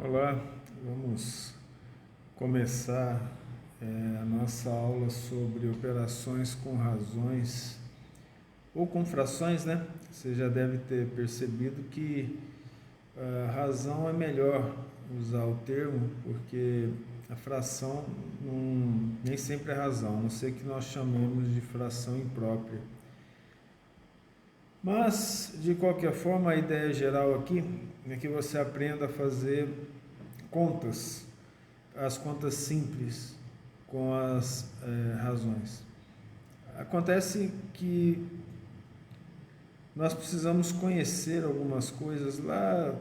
Olá, vamos começar a nossa aula sobre operações com razões ou com frações, né? Você já deve ter percebido que a razão é melhor usar o termo, porque a fração nem sempre é razão, a não ser que nós chamemos de fração imprópria. Mas, de qualquer forma, a ideia geral aqui é que você aprenda a fazer contas, as contas simples com as razões. Acontece que nós precisamos conhecer algumas coisas lá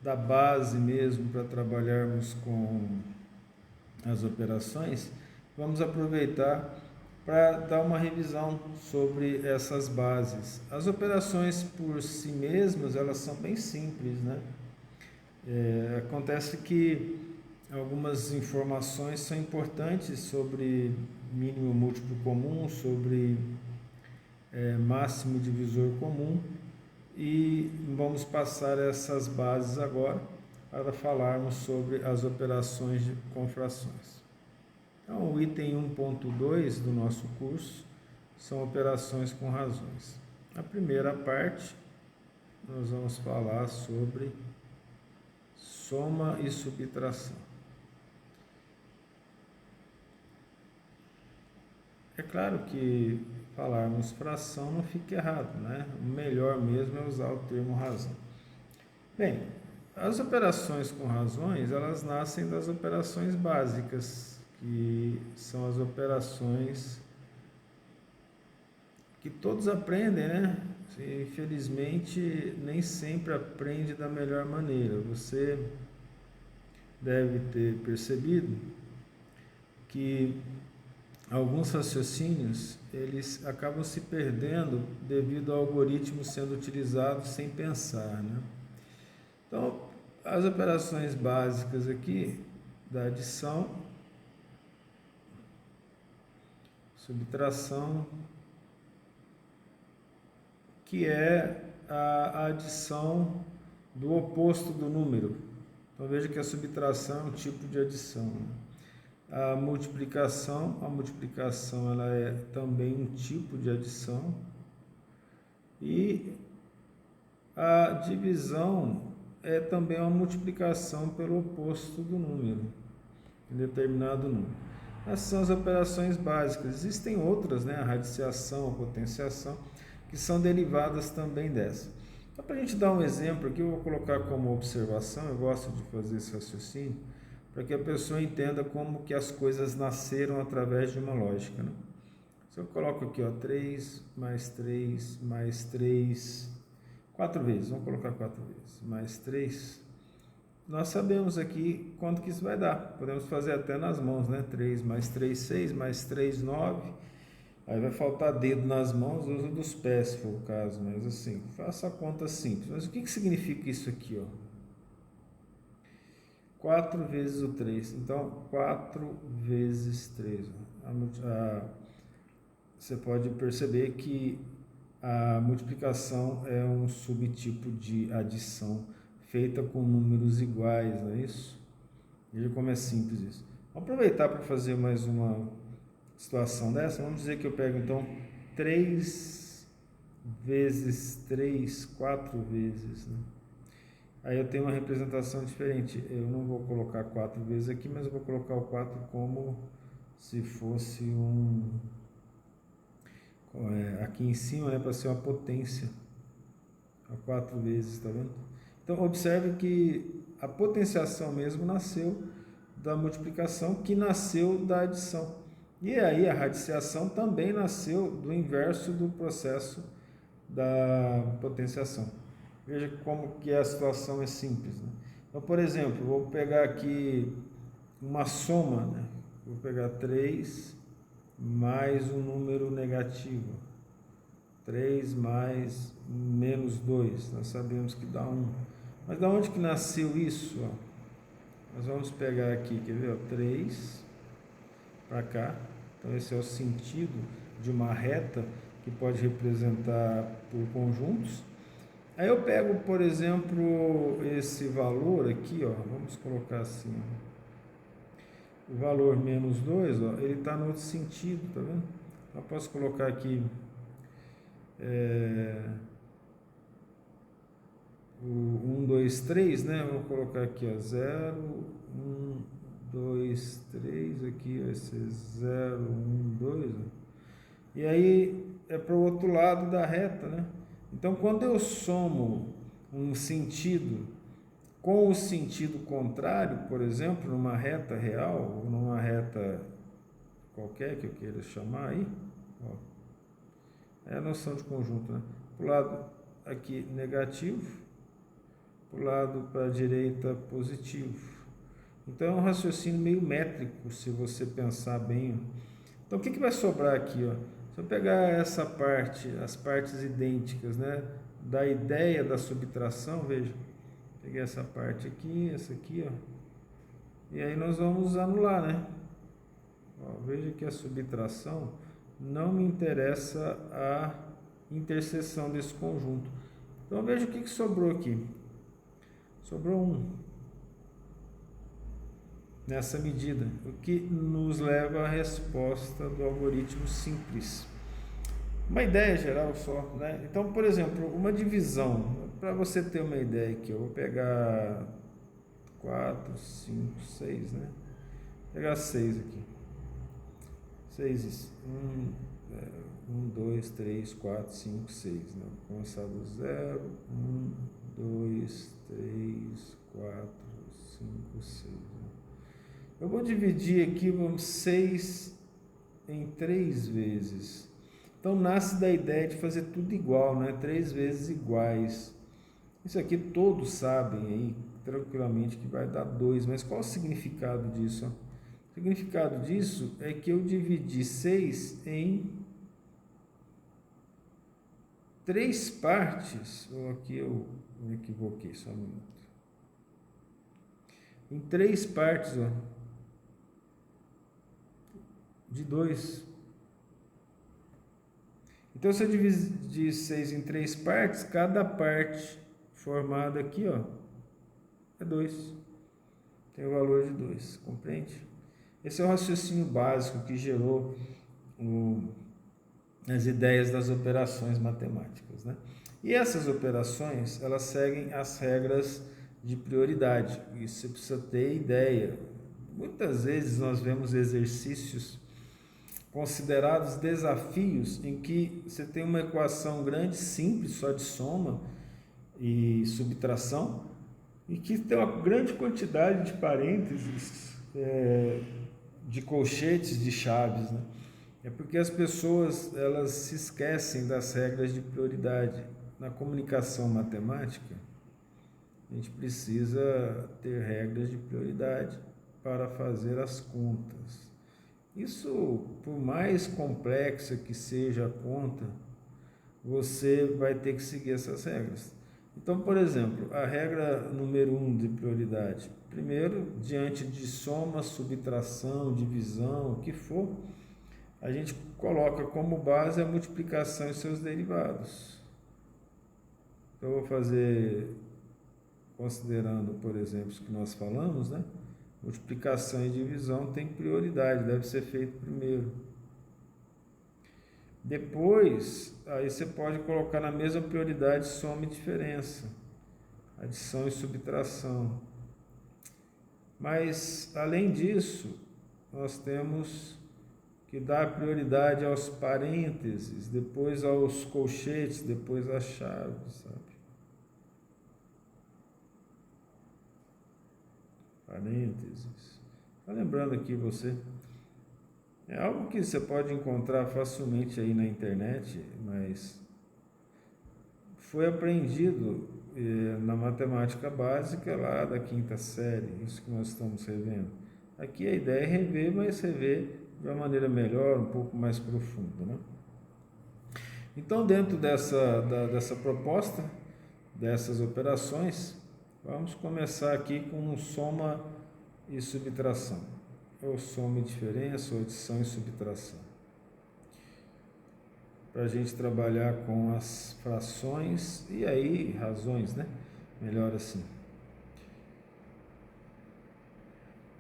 da base mesmo para trabalharmos com as operações. Vamos aproveitar para dar uma revisão sobre essas bases. As operações por si mesmas, elas são bem simples, né? Acontece que algumas informações são importantes sobre mínimo múltiplo comum, sobre máximo divisor comum, e vamos passar essas bases agora para falarmos sobre as operações com frações. Então, o item 1.2 do nosso curso são operações com razões. A primeira parte, nós vamos falar sobre soma e subtração. É claro que falarmos fração não fica errado, né? O melhor mesmo é usar o termo razão. Bem, as operações com razões, elas nascem das operações básicas, que são as operações que todos aprendem, né? Infelizmente, nem sempre aprende da melhor maneira. Você deve ter percebido que alguns raciocínios, eles acabam se perdendo devido ao algoritmo sendo utilizado sem pensar, né? Então, as operações básicas aqui da adição, subtração, que é a adição do oposto do número. Então, veja que a subtração é um tipo de adição, né? A multiplicação ela é também um tipo de adição, e a divisão é também uma multiplicação pelo oposto do número, em determinado número. Essas são as operações básicas. Existem outras, né? A radiciação, a potenciação, que são derivadas também dessa. Só para a gente dar um exemplo aqui, eu vou colocar como observação, eu gosto de fazer esse raciocínio, para que a pessoa entenda como que as coisas nasceram através de uma lógica, né? Se eu coloco aqui, ó, 3 mais 3 mais 3, 4 vezes, vamos colocar 4 vezes, mais 3, nós sabemos aqui quanto que isso vai dar. Podemos fazer até nas mãos, né? 3 mais 3, 6, mais 3, 9. Aí vai faltar dedo nas mãos, uso dos pés, se for o caso, mas assim, faça a conta simples. Mas o que significa isso aqui, ó? 4 vezes o 3, então 4 vezes 3. Você pode perceber que a multiplicação é um subtipo de adição feita com números iguais, não é isso? Veja como é simples isso. Vamos aproveitar para fazer mais uma situação dessa. Vamos dizer que eu pego então 3 vezes 3, 4 vezes, né? Aí eu tenho uma representação diferente. Eu não vou colocar 4 vezes aqui, mas eu vou colocar o 4 como se fosse aqui em cima, né, para ser uma potência. A 4 vezes, tá vendo? Então observe que a potenciação mesmo nasceu da multiplicação, que nasceu da adição. E aí a radiciação também nasceu do inverso do processo da potenciação. Veja como que a situação é simples, né? Então, por exemplo, vou pegar aqui uma soma, né? Vou pegar 3 mais um número negativo. 3 mais menos 2, nós sabemos que dá 1. Mas da onde que nasceu isso? Ó? Nós vamos pegar aqui, quer ver? Ó, 3 para cá. Então esse é o sentido de uma reta que pode representar por conjuntos. Aí eu pego, por exemplo, esse valor aqui, ó, vamos colocar assim, ó, o valor menos 2, ó, ele está no outro sentido, tá vendo? Eu posso colocar aqui o 1, 2, 3, né? Vou colocar aqui, ó, 0, 1, 2, 3, aqui vai ser 0, 1, 2, ó. E aí é para o outro lado da reta, né? Então, quando eu somo um sentido com o sentido contrário, por exemplo, numa reta real, ou numa reta qualquer que eu queira chamar aí, ó, é a noção de conjunto, né? Para o lado aqui negativo, para o lado para a direita positivo. Então é um raciocínio meio métrico, se você pensar bem. Então o que vai sobrar aqui, ó? Se eu pegar essa parte, as partes idênticas, né, da ideia da subtração, veja, peguei essa parte aqui, essa aqui, ó, e aí nós vamos anular, né? Ó, veja que a subtração não me interessa a interseção desse conjunto. Então veja o que sobrou aqui. Sobrou 1 nessa medida, o que nos leva à resposta do algoritmo simples. Uma ideia geral só, né? Então, por exemplo, uma divisão, para você ter uma ideia aqui, eu vou pegar 4, 5, 6, né? Vou pegar 6 aqui. 6, 1, 2, 3, 4, 5, 6. Né? Vou começar do 0, 1, 2, 3, 4, 5, 6. Né? Eu vou dividir aqui, vamos, 6 em 3 vezes. Então, nasce da ideia de fazer tudo igual, né? 3 vezes iguais. Isso aqui todos sabem aí, tranquilamente, que vai dar 2. Mas qual o significado disso? O significado disso é que eu dividi 6 em 3 partes. Ou aqui eu me equivoquei, só um minuto. Em 3 partes, ó, de 2. Então, se eu dividir 6 em 3 partes, cada parte formada aqui, ó, é 2. Tem o valor de 2, compreende? Esse é o raciocínio básico que gerou as ideias das operações matemáticas, né? E essas operações, elas seguem as regras de prioridade. Isso você precisa ter ideia. Muitas vezes nós vemos exercícios considerados desafios em que você tem uma equação grande, simples, só de soma e subtração, e que tem uma grande quantidade de parênteses, de colchetes, de chaves, né? É porque as pessoas elas se esquecem das regras de prioridade. Na comunicação matemática, a gente precisa ter regras de prioridade para fazer as contas. Isso, por mais complexa que seja a conta, você vai ter que seguir essas regras. Então, por exemplo, a regra número 1 de prioridade. Primeiro, diante de soma, subtração, divisão, o que for, a gente coloca como base a multiplicação e seus derivados. Então, eu vou fazer, considerando, por exemplo, o que nós falamos, né? Multiplicação e divisão tem prioridade, deve ser feito primeiro. Depois, aí você pode colocar na mesma prioridade soma e diferença, adição e subtração. Mas, além disso, nós temos que dar prioridade aos parênteses, depois aos colchetes, depois às chaves, sabe? Parênteses. Tá lembrando aqui você? É algo que você pode encontrar facilmente aí na internet, mas foi aprendido na matemática básica lá da 5ª série, isso que nós estamos revendo. Aqui a ideia é rever, mas rever de uma maneira melhor, um pouco mais profunda, né? Então, dentro dessa proposta, dessas operações, vamos começar aqui com soma e subtração, ou soma e diferença, ou adição e subtração. para a gente trabalhar com as frações e aí razões, né? Melhor assim.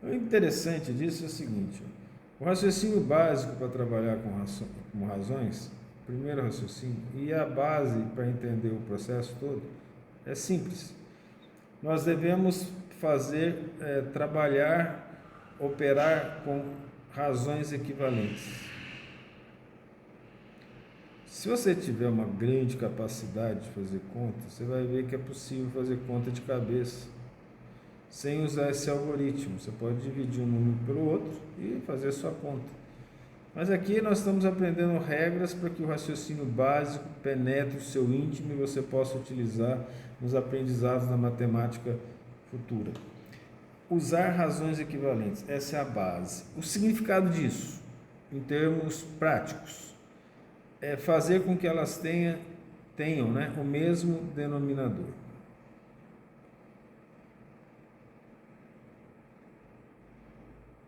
O interessante disso é o seguinte: o raciocínio básico para trabalhar com razões, primeiro raciocínio, e a base para entender o processo todo, é simples. Nós devemos trabalhar, operar com razões equivalentes. Se você tiver uma grande capacidade de fazer conta, você vai ver que é possível fazer conta de cabeça, sem usar esse algoritmo. Você pode dividir um número pelo outro e fazer a sua conta. Mas aqui nós estamos aprendendo regras para que o raciocínio básico penetre o seu íntimo e você possa utilizar nos aprendizados da matemática futura. Usar razões equivalentes, essa é a base. O significado disso, em termos práticos, é fazer com que elas tenham, né, o mesmo denominador.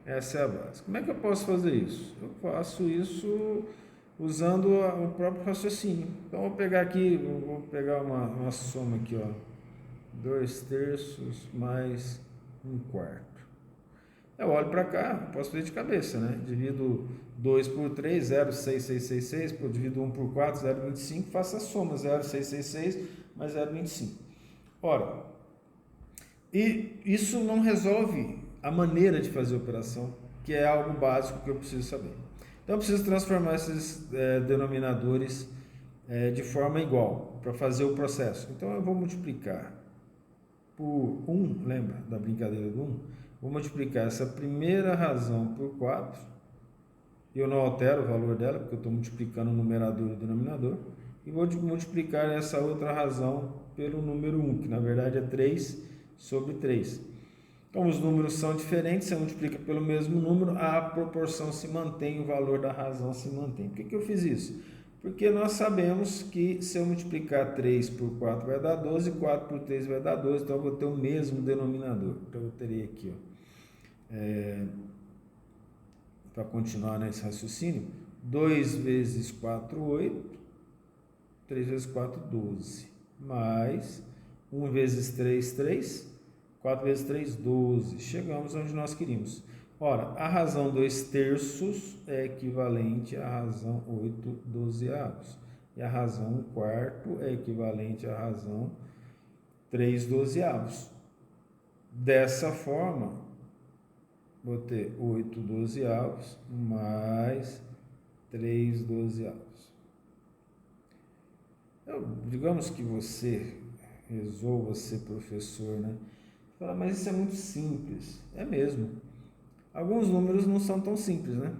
Essa é a base. Como é que eu posso fazer isso? Eu faço isso usando o próprio raciocínio. Então, vou pegar uma soma aqui, ó. 2/3 mais 1/4. Eu olho para cá, posso fazer de cabeça, né? Divido 2 por 3, 0,6666, divido 1 por 4, 0,25, faço a soma, 0,666 mais 0,25. Ora, e isso não resolve a maneira de fazer a operação, que é algo básico que eu preciso saber. Então, eu preciso transformar esses denominadores de forma igual, para fazer o processo. Então, eu vou multiplicar por 1, lembra da brincadeira do 1? Vou multiplicar essa primeira razão por 4, e eu não altero o valor dela, porque eu estou multiplicando o numerador e o denominador, e vou multiplicar essa outra razão pelo número 1, que na verdade é 3 sobre 3. Então, os números são diferentes, você multiplica pelo mesmo número, a proporção se mantém, o valor da razão se mantém. Por que eu fiz isso? Porque nós sabemos que se eu multiplicar 3 por 4 vai dar 12, 4 por 3 vai dar 12, então eu vou ter o mesmo denominador. Então, eu teria aqui, para continuar nesse raciocínio, 2 vezes 4, 8, 3 vezes 4, 12, mais 1 vezes 3, 3, 4 vezes 3, 12. Chegamos onde nós queríamos. Ora, a razão 2/3 é equivalente à razão 8/12. E a razão 1/4 é equivalente à razão 3/12. Dessa forma, vou ter 8/12 mais 3/12. Digamos que você resolva ser professor, né? Fala, mas isso é muito simples. É mesmo. Alguns números não são tão simples, né?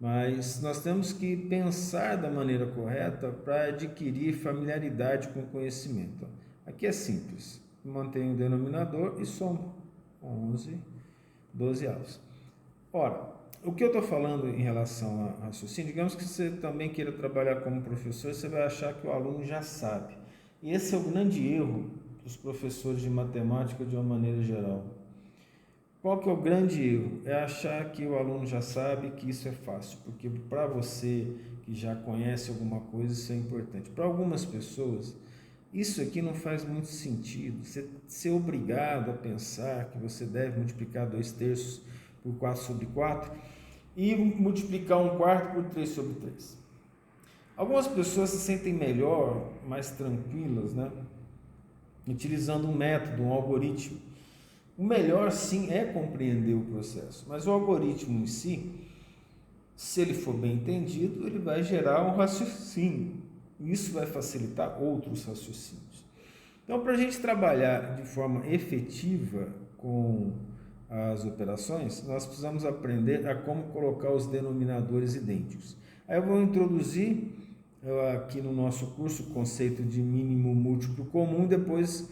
Mas nós temos que pensar da maneira correta para adquirir familiaridade com o conhecimento. Aqui é simples. Mantenho o denominador e somo 11/12. Ora, o que eu estou falando em relação a raciocínio, digamos que você também queira trabalhar como professor, você vai achar que o aluno já sabe. E esse é o grande erro dos professores de matemática de uma maneira geral. Qual que é o grande erro? É achar que o aluno já sabe, que isso é fácil, porque para você que já conhece alguma coisa, isso é importante. Para algumas pessoas, isso aqui não faz muito sentido. Você ser obrigado a pensar que você deve multiplicar 2/3 por 4 sobre 4 e multiplicar 1/4 por 3 sobre 3. Algumas pessoas se sentem melhor, mais tranquilas, né? Utilizando um método, um algoritmo. O melhor, sim, é compreender o processo, mas o algoritmo em si, se ele for bem entendido, ele vai gerar um raciocínio. E isso vai facilitar outros raciocínios. Então, para a gente trabalhar de forma efetiva com as operações, nós precisamos aprender a como colocar os denominadores idênticos. Aí eu vou introduzir aqui no nosso curso o conceito de mínimo múltiplo comum. Depois,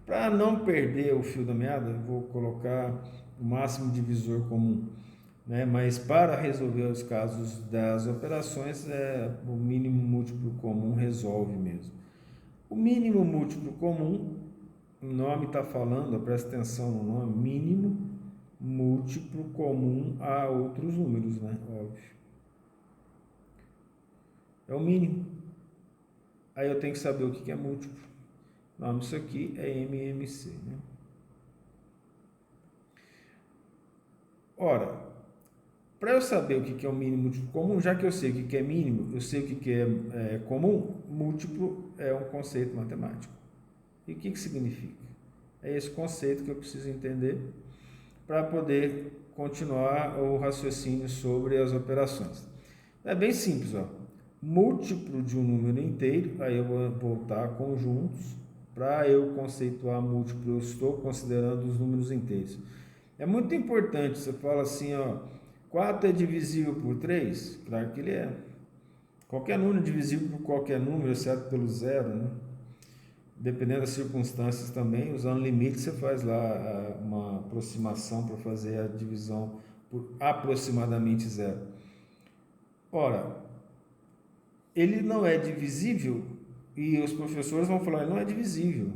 para não perder o fio da meada, eu vou colocar o máximo divisor comum, né? Mas para resolver os casos das operações, o mínimo múltiplo comum resolve mesmo. O mínimo múltiplo comum, o nome está falando, presta atenção no nome, mínimo múltiplo comum a outros números, né? Óbvio. é o mínimo. Aí eu tenho que saber o que é múltiplo. O nome disso aqui é MMC, né? Ora, para eu saber o que é o mínimo múltiplo comum, já que eu sei o que é mínimo, eu sei o que é comum, múltiplo é um conceito matemático. E o que significa? É esse conceito que eu preciso entender para poder continuar o raciocínio sobre as operações. É bem simples, ó. Múltiplo de um número inteiro, aí eu vou voltar a conjuntos. Para eu conceituar múltiplo, eu estou considerando os números inteiros. É muito importante, você fala assim, ó, 4 é divisível por 3? Claro que ele é. Qualquer número é divisível por qualquer número, exceto pelo zero, né? Dependendo das circunstâncias também, usando limite, você faz lá uma aproximação para fazer a divisão por aproximadamente zero. Ora, ele não é divisível e os professores vão falar, ele não é divisível.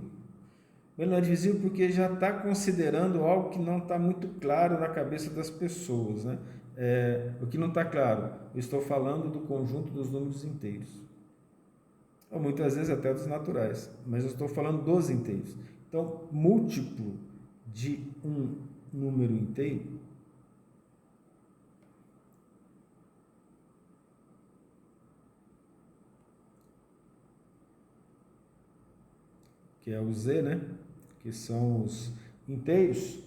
Ele não é divisível porque já está considerando algo que não está muito claro na cabeça das pessoas, né? O que não está claro, eu estou falando do conjunto dos números inteiros. Ou muitas vezes até dos naturais, mas eu estou falando dos inteiros. Então, múltiplo de um número inteiro que é o Z, né? Que são os inteiros,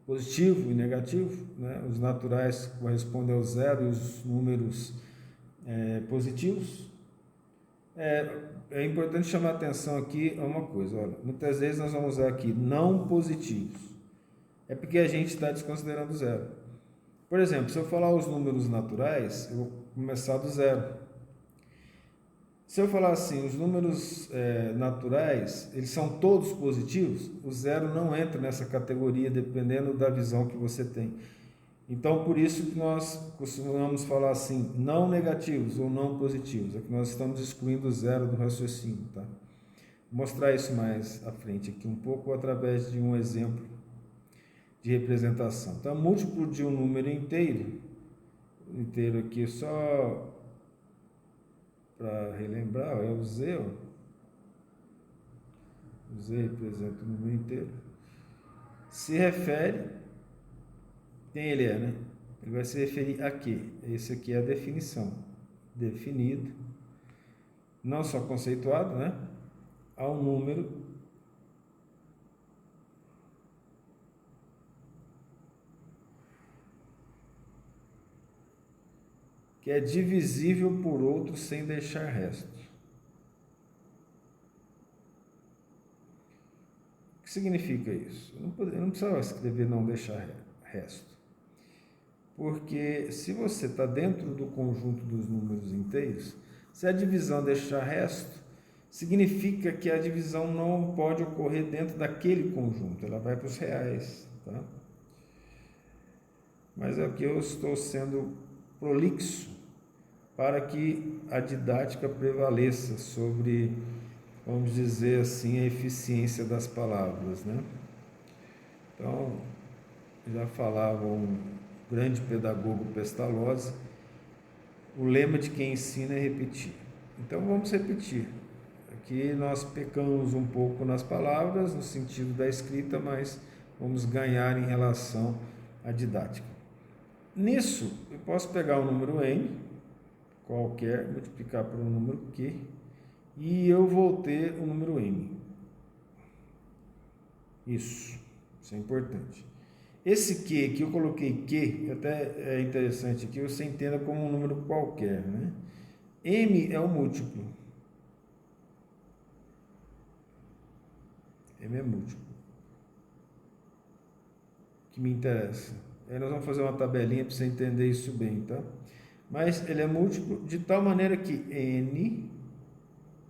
positivo e negativo, né? Os naturais correspondem ao zero e os números positivos. É importante chamar a atenção aqui a uma coisa, olha, muitas vezes nós vamos usar aqui não positivos, é porque a gente está desconsiderando o zero. Por exemplo, se eu falar os números naturais, eu vou começar do zero. Se eu falar assim, os números naturais, eles são todos positivos, o zero não entra nessa categoria, dependendo da visão que você tem. Então, por isso que nós costumamos falar assim, não negativos ou não positivos, é que nós estamos excluindo o zero do raciocínio, tá? Vou mostrar isso mais à frente aqui, um pouco através de um exemplo de representação. Então, múltiplo de um número inteiro aqui só para relembrar, é o Z, ó. O Z representa o número inteiro. Se refere, quem ele é, né? Ele vai se referir a quê? Esse aqui é a definição. Definido, não só conceituado, né? A um número que é divisível por outro sem deixar resto. O que significa isso? Eu não precisava escrever não deixar resto. Porque se você está dentro do conjunto dos números inteiros, se a divisão deixar resto, significa que a divisão não pode ocorrer dentro daquele conjunto, ela vai para os reais, tá? Mas aqui eu estou sendo prolixo para que a didática prevaleça sobre, vamos dizer assim, a eficiência das palavras, né? Então, já falava um grande pedagogo Pestalozzi, o lema de quem ensina é repetir. Então vamos repetir. Aqui nós pecamos um pouco nas palavras, no sentido da escrita, mas vamos ganhar em relação à didática. Nisso, eu posso pegar o número n, qualquer, multiplicar por um número q, e eu vou ter o número m. Isso é importante. Esse Q, que eu coloquei Q, até é interessante aqui, você entenda como um número qualquer, né? M é o múltiplo. M é múltiplo. Que me interessa. Aí nós vamos fazer uma tabelinha para você entender isso bem, tá? Mas ele é múltiplo de tal maneira que N,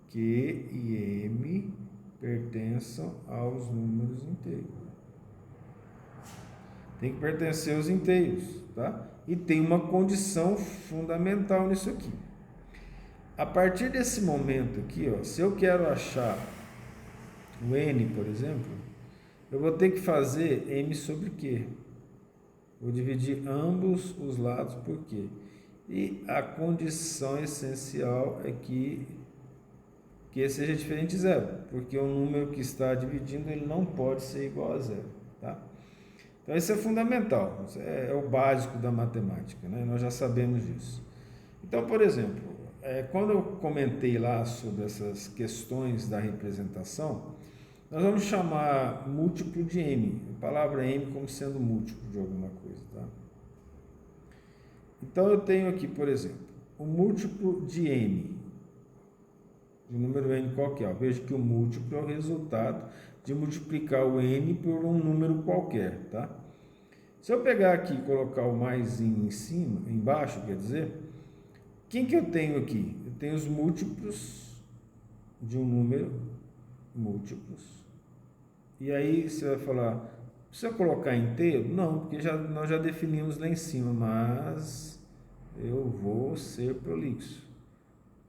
Q e M pertençam aos números inteiros. Tem que pertencer aos inteiros, tá? E tem uma condição fundamental nisso aqui. A partir desse momento aqui, ó, se eu quero achar o n, por exemplo, eu vou ter que fazer m sobre q. Vou dividir ambos os lados por q. E a condição essencial é que seja diferente de zero, porque o número que está dividindo ele não pode ser igual a zero, tá? Então isso é fundamental, isso é o básico da matemática, né? Nós já sabemos disso. Então, por exemplo, quando eu comentei lá sobre essas questões da representação, nós vamos chamar múltiplo de m, a palavra m como sendo múltiplo de alguma coisa, tá? Então eu tenho aqui, por exemplo, o múltiplo de n, de um número n qualquer. Veja que o múltiplo é o resultado de multiplicar o n por um número qualquer, tá? Se eu pegar aqui e colocar o mais em cima, embaixo, quer dizer, quem que eu tenho aqui? Eu tenho os múltiplos de um número, múltiplos. E aí você vai falar, precisa colocar inteiro? Não, porque nós já definimos lá em cima, mas eu vou ser prolixo.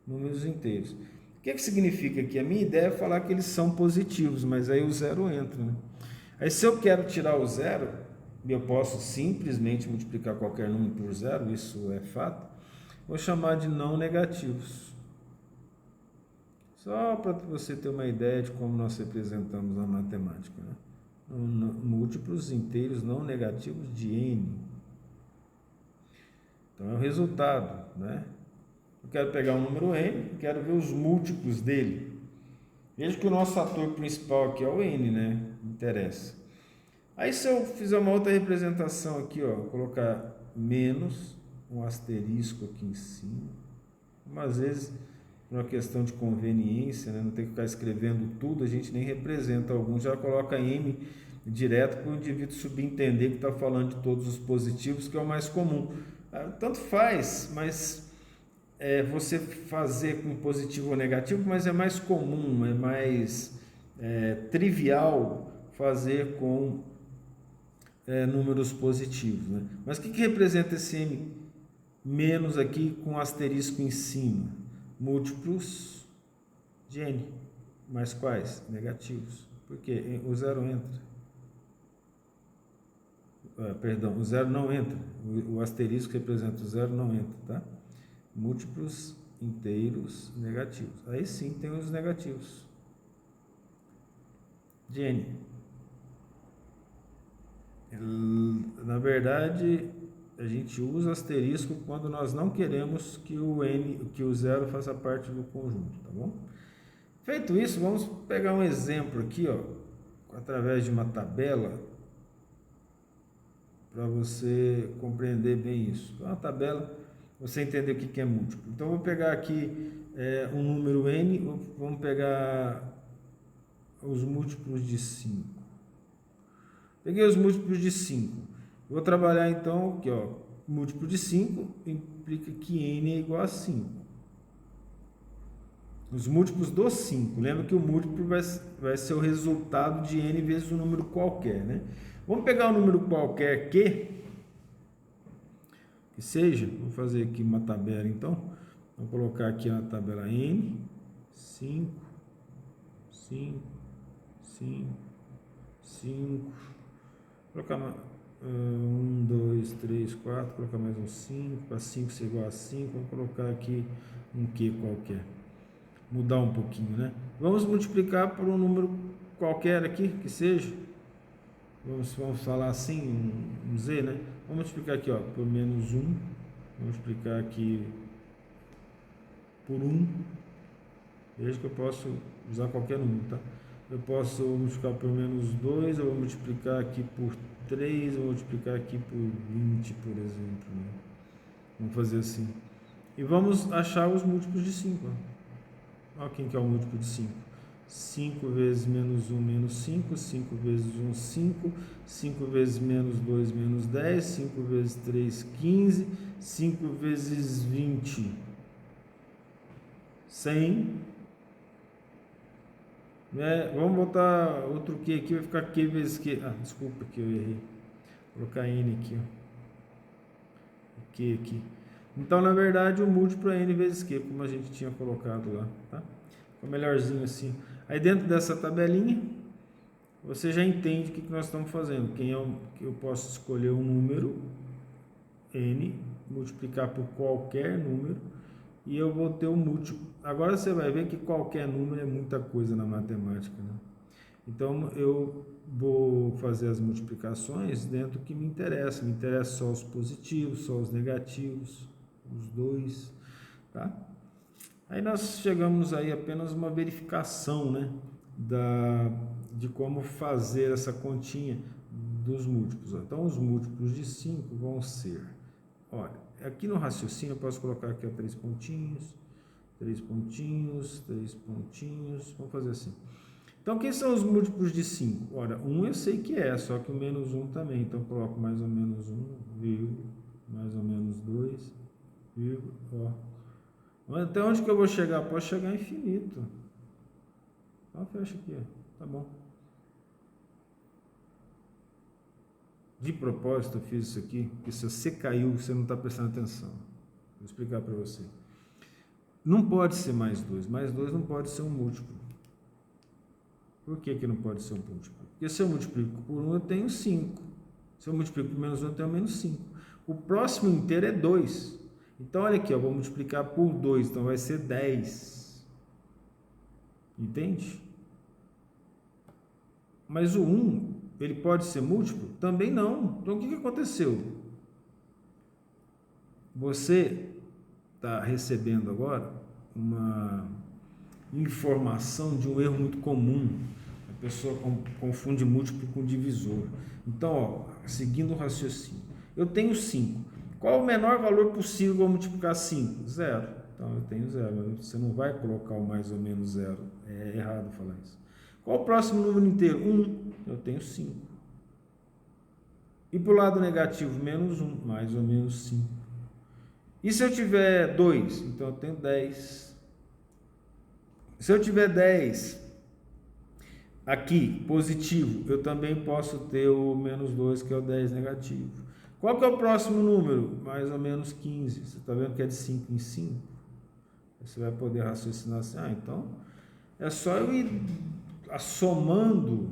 Números inteiros. O que significa aqui? A minha ideia é falar que eles são positivos, mas aí o zero entra, né? Aí se eu quero tirar o zero, eu posso simplesmente multiplicar qualquer número por zero, isso é fato. Vou chamar de não negativos. Só para você ter uma ideia de como nós representamos a matemática, né? Múltiplos inteiros não negativos de n. Então é o resultado, né? Eu quero pegar um número n, quero ver os múltiplos dele. Veja que o nosso fator principal aqui é o n, né? Interessa. Aí se eu fizer uma outra representação aqui, ó, colocar menos, um asterisco aqui em cima. Às vezes, por uma questão de conveniência, né? Não tem que ficar escrevendo tudo, a gente nem representa. Alguns já coloca m direto para o indivíduo subentender que está falando de todos os positivos, que é o mais comum. Tanto faz, mas você fazer com positivo ou negativo, mas é mais comum, é mais trivial fazer com números positivos, né? Mas o que representa esse m menos aqui com asterisco em cima? Múltiplos de n. Mas quais? Negativos. Por quê? O zero entra. Perdão, o zero não entra. O asterisco representa o zero, não entra, tá? Múltiplos inteiros negativos. Aí sim tem os negativos de n. Na verdade, a gente usa asterisco quando nós não queremos que o zero faça parte do conjunto, tá bom? Feito isso, vamos pegar um exemplo aqui, ó, através de uma tabela, para você compreender bem isso. Então, uma tabela, você entender o que é múltiplo. Então, vou pegar aqui um número n, vamos pegar os múltiplos de 5. Peguei os múltiplos de 5. Vou trabalhar então aqui, ó, múltiplo de 5 implica que n é igual a 5. Os múltiplos do 5. Lembra que o múltiplo vai ser o resultado de n vezes um número qualquer, né? Vamos pegar um número qualquer que seja, vou fazer aqui uma tabela então. Vou colocar aqui na tabela n, 5, 5, 5, 5. Colocar 1, 2, 3, 4, colocar mais um 5, para 5 ser igual a 5, vamos colocar aqui um Q qualquer. Mudar um pouquinho, né? Vamos multiplicar por um número qualquer aqui, que seja. Vamos falar assim, um Z, né? Vamos multiplicar aqui, ó, por menos 1. Vamos multiplicar aqui por 1. Veja que eu posso usar qualquer número, tá? Eu posso multiplicar por menos 2, eu vou multiplicar aqui por 3, eu vou multiplicar aqui por 20, por exemplo, né? Vamos fazer assim. E vamos achar os múltiplos de 5. Olha quem que é o múltiplo de 5. 5 vezes menos 1, menos 5. 5 vezes 1, 5. 5 vezes menos 2, menos 10. 5 vezes 3, 15. 5 vezes 20, 100. Vamos botar outro Q aqui, vai ficar Q vezes Q. Desculpa que eu errei. Vou colocar N aqui, ó. Q aqui. Então, na verdade, o múltiplo é N vezes Q, como a gente tinha colocado lá, tá? Ficou melhorzinho assim. Aí dentro dessa tabelinha, você já entende o que nós estamos fazendo. Que eu posso escolher um número N multiplicar por qualquer número e eu vou ter o múltiplo. Agora você vai ver que qualquer número é muita coisa na matemática, né? Então eu vou fazer as multiplicações dentro do que me interessa. Me interessa só os positivos, só os negativos, os dois, tá? Aí nós chegamos aí apenas uma verificação, né, de como fazer essa continha dos múltiplos. Então os múltiplos de 5 vão ser, olha, aqui no raciocínio eu posso colocar aqui 3 pontinhos, 3 pontinhos, 3 pontinhos, vamos fazer assim. Então, quem são os múltiplos de 5? Olha, 1 eu sei que é, só que o menos 1 também. Então, eu coloco mais ou menos 1, vírgula, mais ou menos 2, vírgula, ó. Até onde que eu vou chegar? Posso chegar a infinito. Então, fecha aqui, ó. Tá bom. De propósito, eu fiz isso aqui, porque se você caiu, você não está prestando atenção. Vou explicar para você. Não pode ser mais 2. Mais 2 não pode ser um múltiplo. Por que que não pode ser um múltiplo? Porque se eu multiplico por 1, eu tenho 5. Se eu multiplico por menos 1, eu tenho menos 5. O próximo inteiro é 2. Então, olha aqui, eu vou multiplicar por 2, então vai ser 10. Entende? Mas o 1, ele pode ser múltiplo? Também não. Então, o que aconteceu? Você está recebendo agora uma informação de um erro muito comum. A pessoa confunde múltiplo com divisor. Então, ó, seguindo o raciocínio, eu tenho 5. Qual o menor valor possível para multiplicar 5? 0. Então, eu tenho 0. Você não vai colocar o mais ou menos 0. É errado falar isso. Qual o próximo número inteiro? 1. Eu tenho 5. E para o lado negativo, menos 1. Mais ou menos 5. E se eu tiver 2? Então, eu tenho 10. Se eu tiver 10 aqui, positivo, eu também posso ter o menos 2, que é o 10 negativo. Qual que é o próximo número? Mais ou menos 15. Você está vendo que é de 5 em 5? Você vai poder raciocinar assim, então é só eu ir somando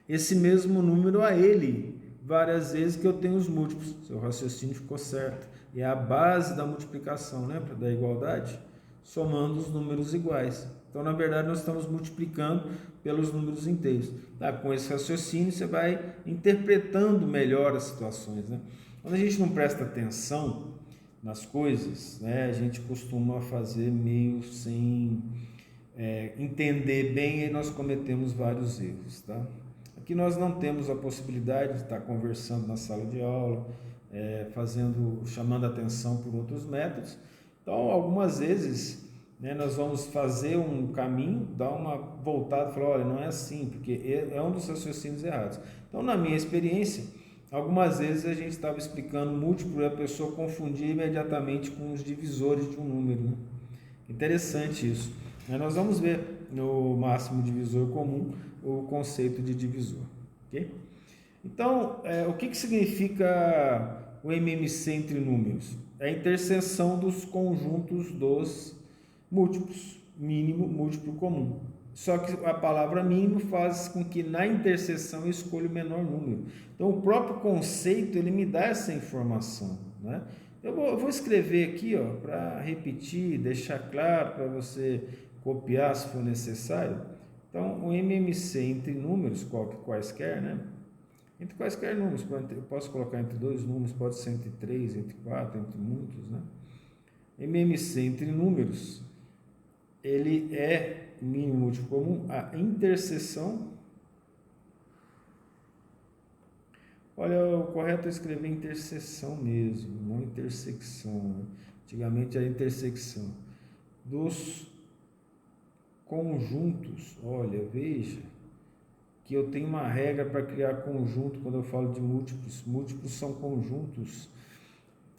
esse mesmo número a ele várias vezes que eu tenho os múltiplos. Seu raciocínio ficou certo. E é a base da multiplicação, lembra? Da igualdade? Somando os números iguais. Então, na verdade, nós estamos multiplicando pelos números inteiros. Tá? Com esse raciocínio, você vai interpretando melhor as situações, né? Quando a gente não presta atenção nas coisas, né, a gente costuma fazer meio sem entender bem e nós cometemos vários erros, tá? Aqui nós não temos a possibilidade de estar conversando na sala de aula, chamando atenção por outros métodos. Então, algumas vezes, né, nós vamos fazer um caminho, dar uma voltada e falar, olha, não é assim, porque é um dos raciocínios errados. Então, na minha experiência, algumas vezes a gente estava explicando múltiplo e a pessoa confundia imediatamente com os divisores de um número, né? Interessante isso. Nós vamos ver no máximo divisor comum o conceito de divisor. Okay? Então, o que significa o MMC entre números? É a interseção dos conjuntos dos múltiplos, mínimo, múltiplo, comum. Só que a palavra mínimo faz com que na interseção eu escolha o menor número. Então, o próprio conceito ele me dá essa informação, né? Eu vou escrever aqui, para repetir, deixar claro para você copiar se for necessário. Então, o MMC entre números, quaisquer, né? Entre quaisquer números, eu posso colocar entre dois números, pode ser entre 3, entre 4, entre muitos, né? MMC entre números, ele é mínimo múltiplo comum, a interseção. Olha, o correto é escrever interseção mesmo, não intersecção. Antigamente era intersecção dos conjuntos. Olha, veja que eu tenho uma regra para criar conjunto quando eu falo de múltiplos. Múltiplos são conjuntos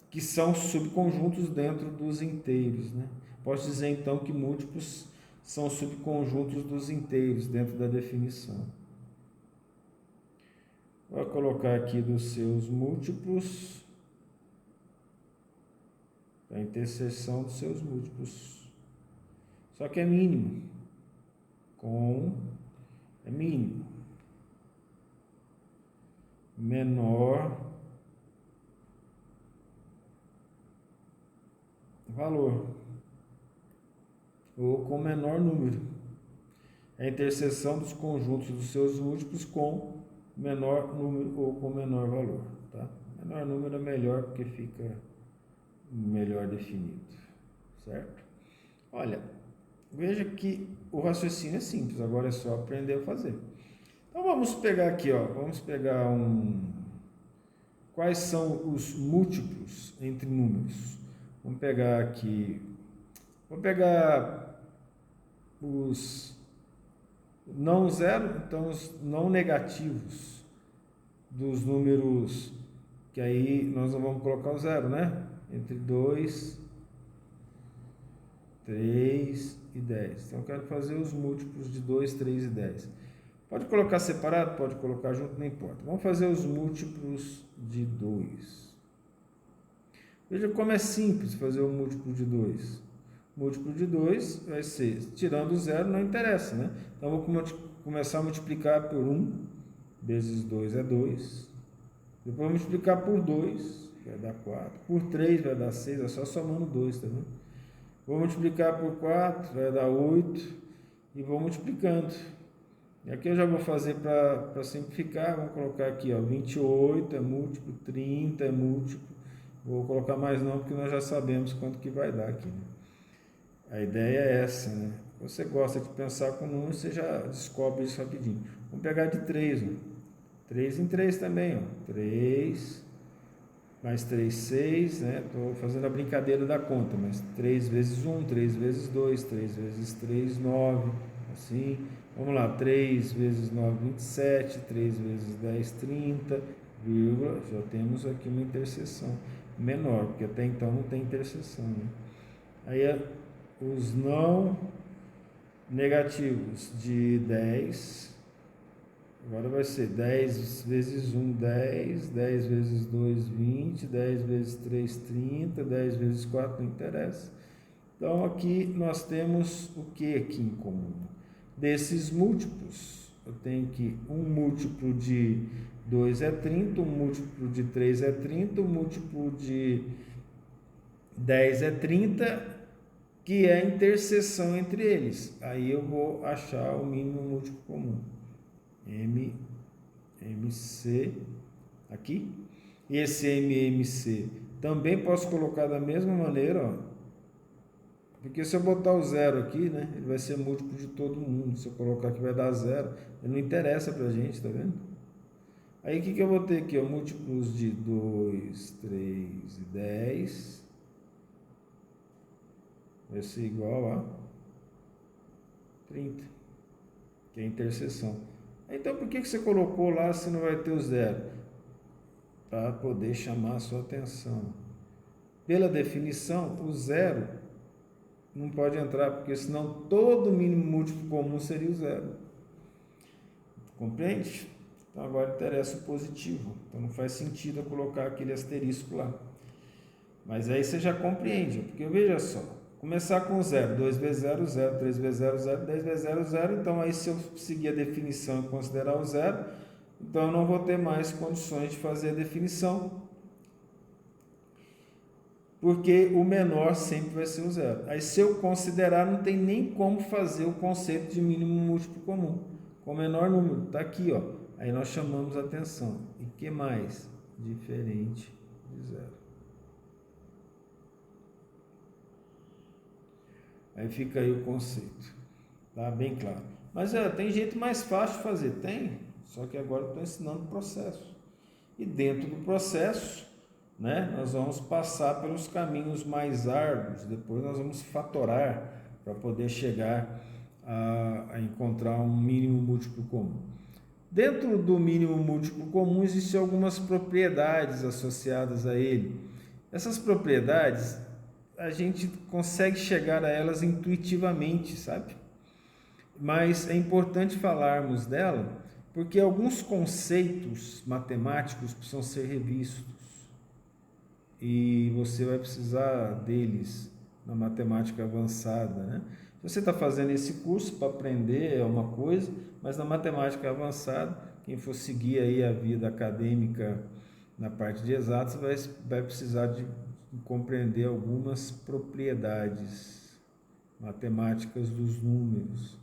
que são subconjuntos dentro dos inteiros, né? Posso dizer então que múltiplos são subconjuntos dos inteiros dentro da definição. Vou colocar aqui dos seus múltiplos, a interseção dos seus múltiplos. Só que é mínimo. É mínimo. Menor valor, ou com menor número. É a interseção dos conjuntos dos seus múltiplos com menor número ou com menor valor. Tá? Menor número é melhor porque fica melhor definido. Certo? Olha, veja que o raciocínio é simples, agora é só aprender a fazer. Então vamos pegar aqui, ó, quais são os múltiplos entre números. Vamos pegar aqui, vou pegar os não zero, então os não negativos dos números, que aí nós não vamos colocar o zero, né? Entre 2, 3 e 10. Então eu quero fazer os múltiplos de 2, 3 e 10. Pode colocar separado, pode colocar junto, não importa. Vamos fazer os múltiplos de 2. Veja como é simples fazer o múltiplo de 2. Múltiplo de 2 vai ser, tirando o zero, não interessa, né? Então, vou começar a multiplicar por 1, vezes 2 é 2. Depois, vou multiplicar por 2, vai dar 4. Por 3 vai dar 6, é só somando 2, tá vendo? Vou multiplicar por 4, vai dar 8. E vou multiplicando. E aqui eu já vou fazer para simplificar, vamos colocar aqui, ó, 28 é múltiplo, 30 é múltiplo. Vou colocar mais não, porque nós já sabemos quanto que vai dar aqui, né? A ideia é essa, né? Se você gosta de pensar com números, você já descobre isso rapidinho. Vamos pegar de 3, ó. 3 em 3 também, ó. 3, mais 3, 6, né? Estou fazendo a brincadeira da conta, mas 3 vezes 1, 3 vezes 2, 3 vezes 3, 9, assim. Vamos lá, 3 vezes 9, 27, 3 vezes 10, 30, vírgula, já temos aqui uma interseção menor, porque até então não tem interseção, né? Aí os não negativos de 10, agora vai ser 10 vezes 1, 10, 10 vezes 2, 20, 10 vezes 3, 30, 10 vezes 4, não interessa. Então aqui nós temos o que aqui em comum? Desses múltiplos, eu tenho que um múltiplo de 2 é 30, um múltiplo de 3 é 30, um múltiplo de 10 é 30, que é a interseção entre eles. Aí eu vou achar o mínimo múltiplo comum. MC aqui. E esse MMC também posso colocar da mesma maneira, ó. Porque se eu botar o zero aqui, né, ele vai ser múltiplo de todo mundo. Se eu colocar aqui vai dar zero, ele não interessa pra gente, tá vendo? Aí o que eu vou ter aqui? Ó, múltiplos de 2, 3 e 10. Vai ser igual a 30, que é a interseção. Então por que você colocou lá se não vai ter o zero? Para poder chamar a sua atenção. Pela definição, o zero não pode entrar, porque senão todo mínimo múltiplo comum seria o zero. Compreende? Então agora interessa o positivo. Então não faz sentido eu colocar aquele asterisco lá. Mas aí você já compreende, porque veja só, começar com zero, 2 vezes 0, 0, 3 vezes 0, 0, 10 vezes 0, 0. Então aí se eu seguir a definição e considerar o zero, então eu não vou ter mais condições de fazer a definição, porque o menor sempre vai ser o zero. Aí se eu considerar, não tem nem como fazer o conceito de mínimo múltiplo comum, com o menor número, está aqui, ó. Aí nós chamamos a atenção. E que mais? Diferente de zero. Aí fica aí o conceito, tá bem claro. Mas tem jeito mais fácil de fazer? Tem, só que agora eu estou ensinando o processo. E dentro do processo, né, nós vamos passar pelos caminhos mais árduos, depois nós vamos fatorar para poder chegar a encontrar um mínimo múltiplo comum. Dentro do mínimo múltiplo comum existem algumas propriedades associadas a ele. Essas propriedades a gente consegue chegar a elas intuitivamente, sabe? Mas é importante falarmos dela porque alguns conceitos matemáticos precisam ser revistos e você vai precisar deles na matemática avançada, né? Se você está fazendo esse curso para aprender é uma coisa, mas na matemática avançada, quem for seguir aí a vida acadêmica na parte de exatas vai precisar compreender algumas propriedades matemáticas dos números.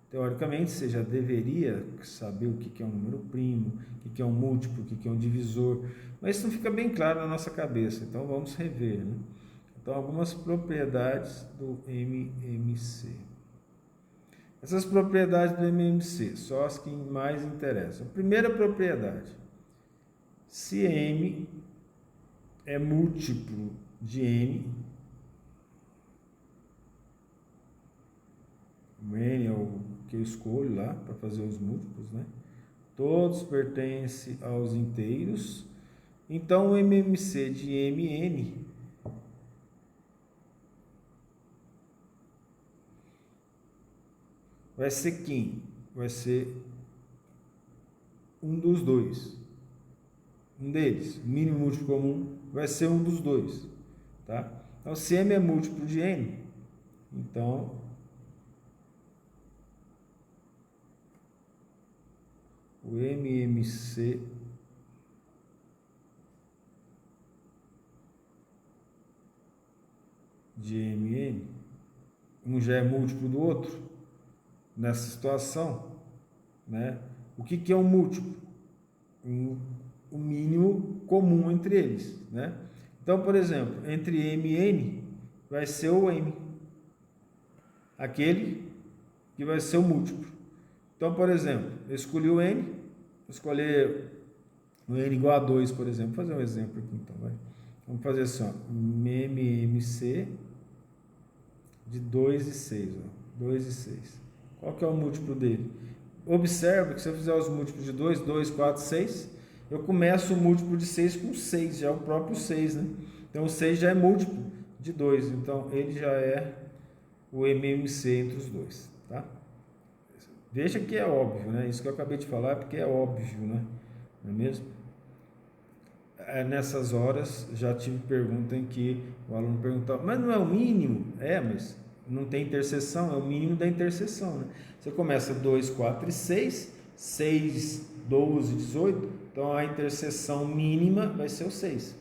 Teoricamente, você já deveria saber o que é um número primo, o que é um múltiplo, o que é um divisor, mas isso não fica bem claro na nossa cabeça, então vamos rever, né? Então, algumas propriedades do MMC. Essas propriedades do MMC são as que mais interessam. A primeira propriedade: se M é múltiplo de N, o N é o que eu escolho lá para fazer os múltiplos, né? Todos pertencem aos inteiros. Então, o MMC de MN vai ser quem? Vai ser um dos dois. Um deles, o mínimo múltiplo comum, vai ser um dos dois. Tá? Então, se M é múltiplo de N, então o MMC de MN, um já é múltiplo do outro, nessa situação, né? O que é um múltiplo? O mínimo comum entre eles, né? Então, por exemplo, entre M e N vai ser o M, aquele que vai ser o múltiplo. Então, por exemplo, eu escolhi o N, vou escolher o N igual a 2, por exemplo. Vou fazer um exemplo aqui, então, vai. Vamos fazer assim, ó, MMC de 2 e 6, ó, 2 e 6. Qual que é o múltiplo dele? Observe que se eu fizer os múltiplos de 2, 2, 4, 6, eu começo o múltiplo de 6 com 6, já é o próprio 6, né? Então, o 6 já é múltiplo de 2, então ele já é o MMC entre os dois, tá? Veja que é óbvio, né? Isso que eu acabei de falar é porque é óbvio, né? Não é mesmo? Nessas horas já tive pergunta em que o aluno perguntava, mas não é o mínimo? Mas não tem interseção, é o mínimo da interseção, né? Você começa 2, 4 e 6, 6, 12, 18, então a interseção mínima vai ser o 6.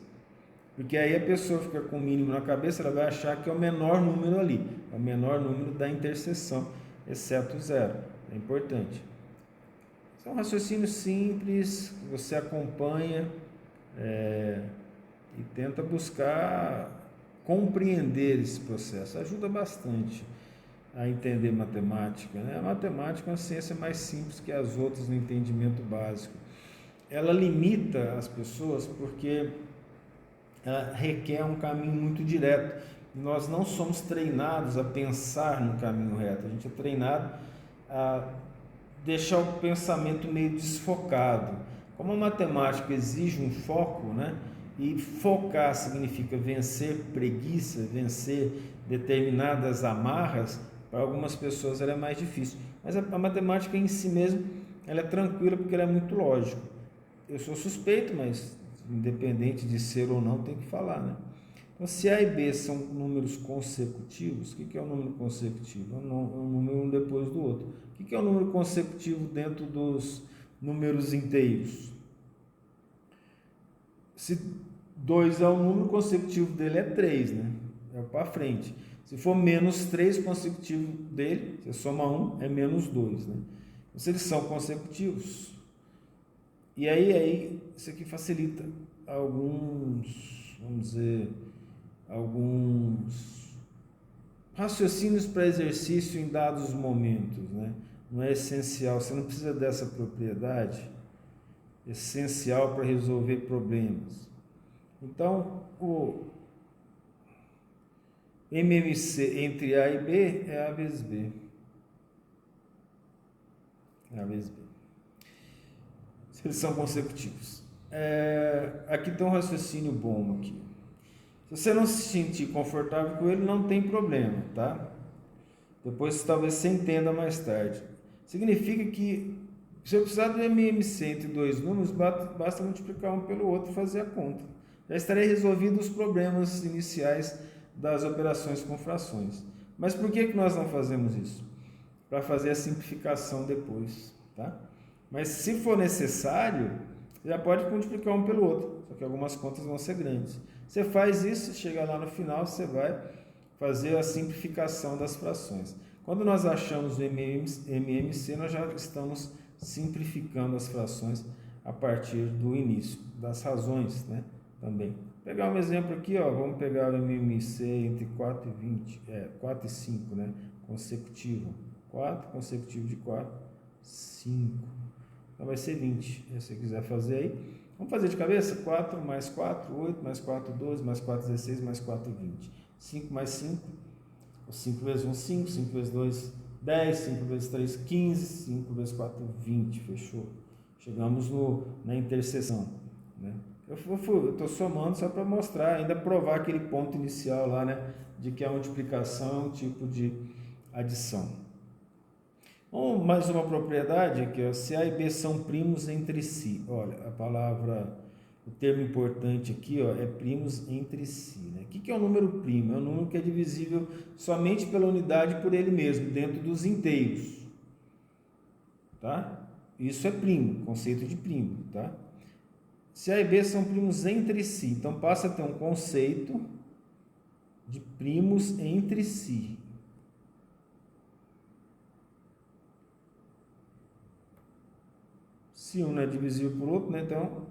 Porque aí a pessoa fica com o mínimo na cabeça, ela vai achar que é o menor número ali, é o menor número da interseção, exceto o zero. É importante. São raciocínios simples, você acompanha e tenta buscar compreender esse processo. Ajuda bastante a entender matemática, né? A matemática é uma ciência mais simples que as outras no entendimento básico. Ela limita as pessoas porque ela requer um caminho muito direto. Nós não somos treinados a pensar no caminho reto, a gente é treinado a deixar o pensamento meio desfocado. Como a matemática exige um foco, né? E focar significa vencer preguiça, vencer determinadas amarras, para algumas pessoas ela é mais difícil. Mas a matemática em si mesmo, ela é tranquila porque ela é muito lógica. Eu sou suspeito, mas independente de ser ou não, tem que falar, né? Então, se A e B são números consecutivos, o que é um número consecutivo? É um número um depois do outro. O que é um número consecutivo dentro dos números inteiros? Se 2 é o número consecutivo dele, é 3, né? É para frente. Se for menos 3 consecutivo dele, você soma 1, é menos 2, né? Então, se eles são consecutivos, e aí isso aqui facilita alguns, vamos dizer, alguns raciocínios para exercício em dados momentos, né? Não é essencial, você não precisa dessa propriedade essencial para resolver problemas. Então, o MMC entre A e B é A vezes B. É A vezes B. Se eles são consecutivos. Aqui tem um raciocínio bom aqui. Se você não se sentir confortável com ele, não tem problema, tá? Depois talvez você entenda mais tarde. Significa que se eu precisar do MMC entre dois números, basta multiplicar um pelo outro e fazer a conta. Já estarei resolvido os problemas iniciais das operações com frações. Mas por que nós não fazemos isso? Para fazer a simplificação depois, tá? Mas se for necessário, já pode multiplicar um pelo outro, só que algumas contas vão ser grandes. Você faz isso, chega lá no final, você vai fazer a simplificação das frações. Quando nós achamos o MMC, nós já estamos simplificando as frações a partir do início, das razões, né? Também. Vou pegar um exemplo aqui, ó, vamos pegar o MMC entre 4 e 20, 4 e 5, né? Consecutivo. 4 consecutivo de 4, 5. Então vai ser 20. Se você quiser fazer aí, vamos fazer de cabeça? 4 mais 4, 8, mais 4, 12, mais 4, 16, mais 4, 20. 5 mais 5, 5 vezes 1, 5, 5 vezes 2, 10, 5 vezes 3, 15, 5 vezes 4, 20, fechou. Chegamos na interseção, né? Eu estou somando só para mostrar, ainda provar aquele ponto inicial lá, né? De que a multiplicação é um tipo de adição. Mais uma propriedade aqui, ó, se A e B são primos entre si. Olha, o termo importante aqui, ó, é primos entre si, né? O que é um número primo? É um número que é divisível somente pela unidade por ele mesmo, dentro dos inteiros, tá? Isso é primo, conceito de primo, tá? Se A e B são primos entre si, então passa a ter um conceito de primos entre si. Se um não é divisível por outro, né? Então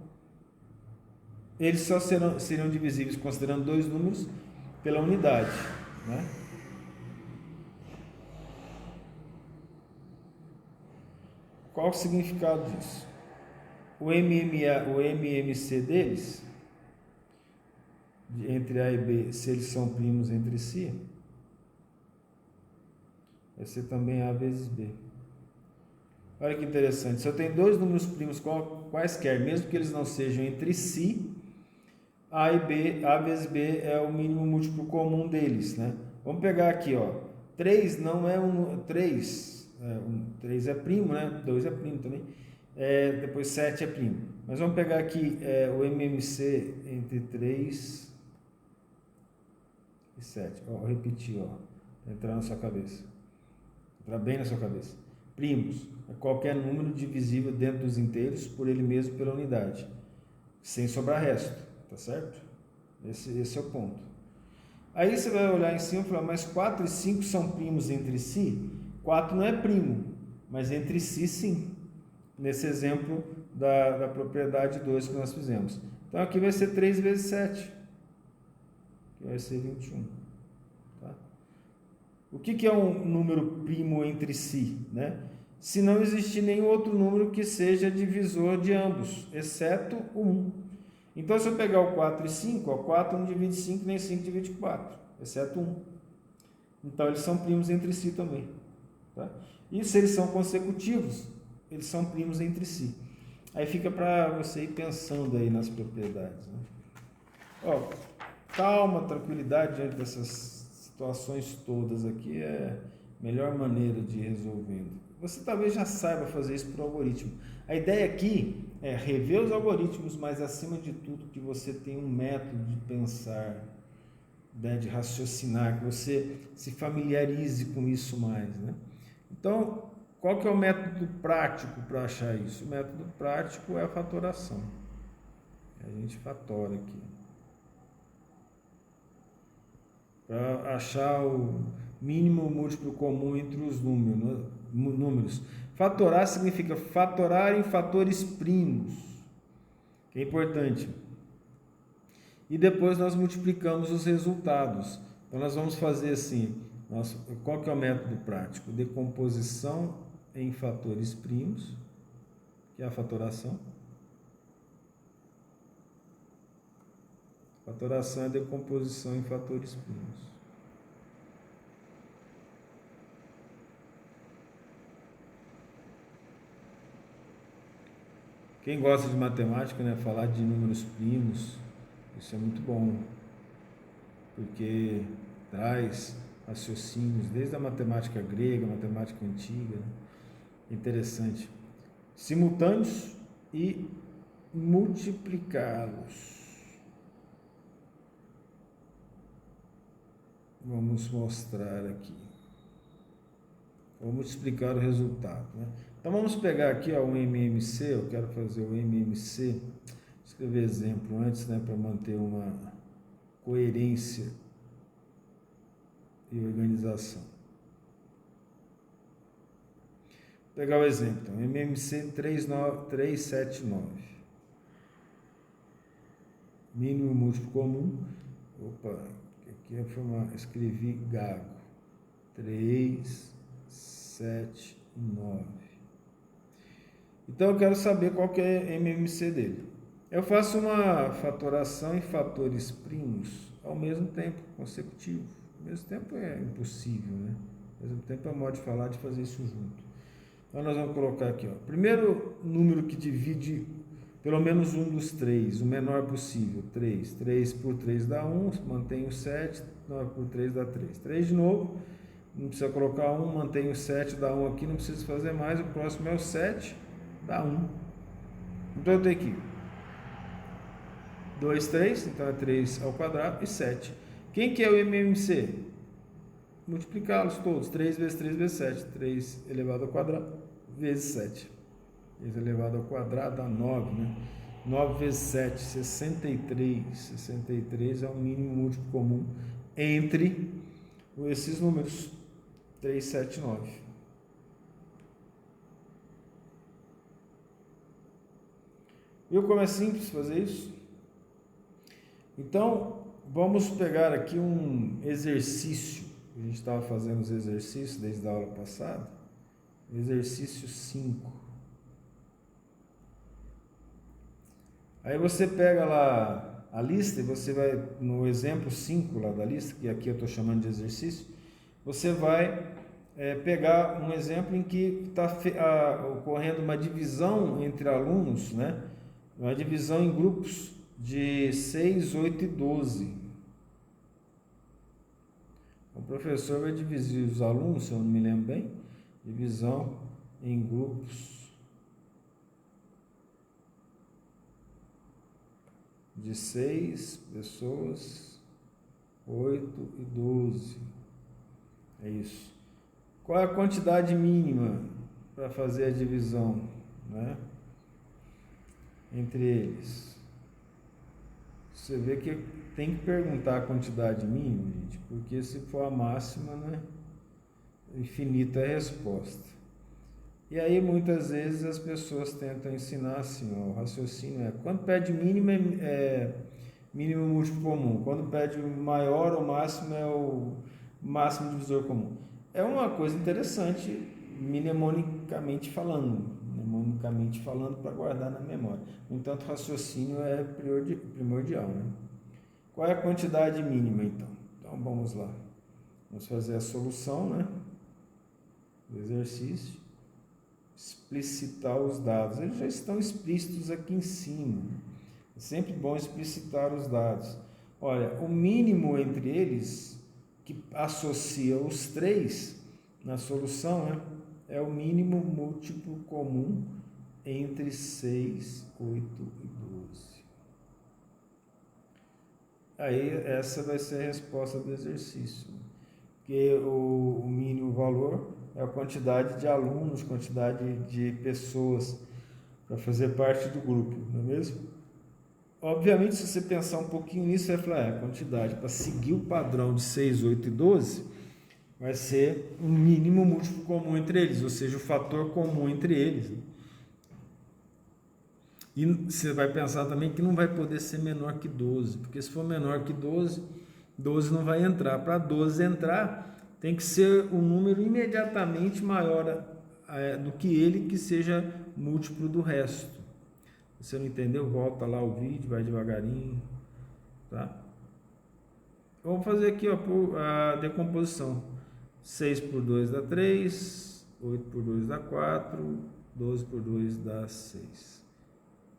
eles só seriam divisíveis considerando dois números pela unidade, né? Qual o significado disso? O MMC deles, entre A e B, se eles são primos entre si, vai ser também A vezes B. Olha que interessante, se eu tenho dois números primos quaisquer, mesmo que eles não sejam entre si, A e B, A vezes B é o mínimo múltiplo comum deles, né? Vamos pegar aqui, ó, 3 não é 3 é primo, né? 2 é primo também. Depois 7 é primo. Mas vamos pegar aqui o MMC entre 3 e 7. Ó, vou repetir, ó, entrar na sua cabeça. Entrar bem na sua cabeça. Primos é qualquer número divisível dentro dos inteiros por ele mesmo pela unidade, sem sobrar resto, tá certo? Esse é o ponto. Aí você vai olhar em cima e falar, mas 4 e 5 são primos entre si? 4 não é primo, mas entre si sim. Nesse exemplo da propriedade 2 que nós fizemos. Então aqui vai ser 3 vezes 7, que vai ser 21. Tá? O que é um número primo entre si, né? Se não existir nenhum outro número que seja divisor de ambos, exceto 1. Então, se eu pegar o 4 e 5, ó, 4 não divide 5, nem 5 divide 4, exceto 1. Então, eles são primos entre si também. Tá? E se eles são consecutivos, eles são primos entre si. Aí fica para você ir pensando aí nas propriedades. Né? Ó, calma, tranquilidade diante dessas situações todas aqui é a melhor maneira de ir resolvendo. Você talvez já saiba fazer isso por algoritmo. A ideia aqui é rever os algoritmos, mas acima de tudo que você tenha um método de pensar, né, de raciocinar, que você se familiarize com isso mais, né? Então, qual que é o método prático para achar isso? O método prático é a fatoração. A gente fatora aqui. Para achar o mínimo múltiplo comum entre os números. Fatorar significa fatorar em fatores primos, que é importante. E depois nós multiplicamos os resultados. Então nós vamos fazer assim, qual que é o método prático? Decomposição em fatores primos, que é a fatoração. Fatoração é decomposição em fatores primos. Quem gosta de matemática, né, falar de números primos, isso é muito bom, porque traz raciocínios desde a matemática grega, matemática antiga, né? Interessante. Simultâneos e multiplicá-los. Vamos mostrar aqui. Vamos explicar o resultado, né? Então vamos pegar aqui, ó, o MMC. Eu quero fazer o MMC. Vou escrever exemplo antes, né, para manter uma coerência e organização. Vou pegar o exemplo, então, MMC 379. Mínimo múltiplo comum. Opa, aqui escrevi gago. 379. Então eu quero saber qual que é o MMC dele. Eu faço uma fatoração em fatores primos ao mesmo tempo, consecutivo. Ao mesmo tempo é impossível, né? Ao mesmo tempo é modo de falar de fazer isso junto. Então nós vamos colocar aqui, ó. Primeiro número que divide pelo menos um dos três, o menor possível, 3. 3 por 3 dá 1, mantém o 7, 9 por 3 dá 3. 3 de novo, não precisa colocar 1, mantém o 7, dá 1 aqui, não precisa fazer mais, o próximo é o 7, dá 1. Então eu tenho aqui 2, 3, então é 3 ao quadrado e 7. Quem que é o MMC? Multiplicá-los todos, 3 vezes 3 vezes 7, 3 elevado ao quadrado vezes 7. 3 elevado ao quadrado dá 9, né? 9 vezes 7, 63. 63 é o mínimo múltiplo comum entre esses números, 3, 7, 9. Viu como é simples fazer isso? Então, vamos pegar aqui um exercício. A gente estava fazendo os exercícios desde a aula passada. Exercício 5. Aí você pega lá a lista e você vai, no exemplo 5 lá da lista, que aqui eu estou chamando de exercício, você vai pegar um exemplo em que está ocorrendo uma divisão entre alunos, né? Uma divisão em grupos de 6, 8 e 12. O professor vai dividir os alunos, se eu não me lembro bem, divisão em grupos de 6 pessoas, 8 e 12. É isso. Qual é a quantidade mínima para fazer a divisão, né, entre eles? Você vê que tem que perguntar a quantidade mínima, gente, porque se for a máxima, né, infinita é a resposta. E aí muitas vezes as pessoas tentam ensinar assim, ó, o raciocínio é, quando pede mínimo é mínimo múltiplo comum, quando pede maior ou máximo é o máximo divisor comum. É uma coisa interessante, mnemonicamente falando para guardar na memória. No entanto, o raciocínio é primordial, né? Qual é a quantidade mínima, então? Então, vamos lá. Vamos fazer a solução, né, do exercício. Explicitar os dados. Eles já estão explícitos aqui em cima. É sempre bom explicitar os dados. Olha, o mínimo entre eles, que associa os três na solução, né, é o mínimo múltiplo comum entre 6, 8 e 12. Aí essa vai ser a resposta do exercício. Porque o mínimo valor é a quantidade de alunos, quantidade de pessoas para fazer parte do grupo, não é mesmo? Obviamente, se você pensar um pouquinho nisso, você vai falar, a quantidade para seguir o padrão de 6, 8 e 12 vai ser um mínimo múltiplo comum entre eles, ou seja, o fator comum entre eles. E você vai pensar também que não vai poder ser menor que 12, porque se for menor que 12, 12 não vai entrar. Para 12 entrar, tem que ser um número imediatamente maior do que ele, que seja múltiplo do resto. Se você não entendeu, volta lá o vídeo, vai devagarinho, tá? Vamos fazer aqui, ó, a decomposição. 6 por 2 dá 3, 8 por 2 dá 4, 12 por 2 dá 6.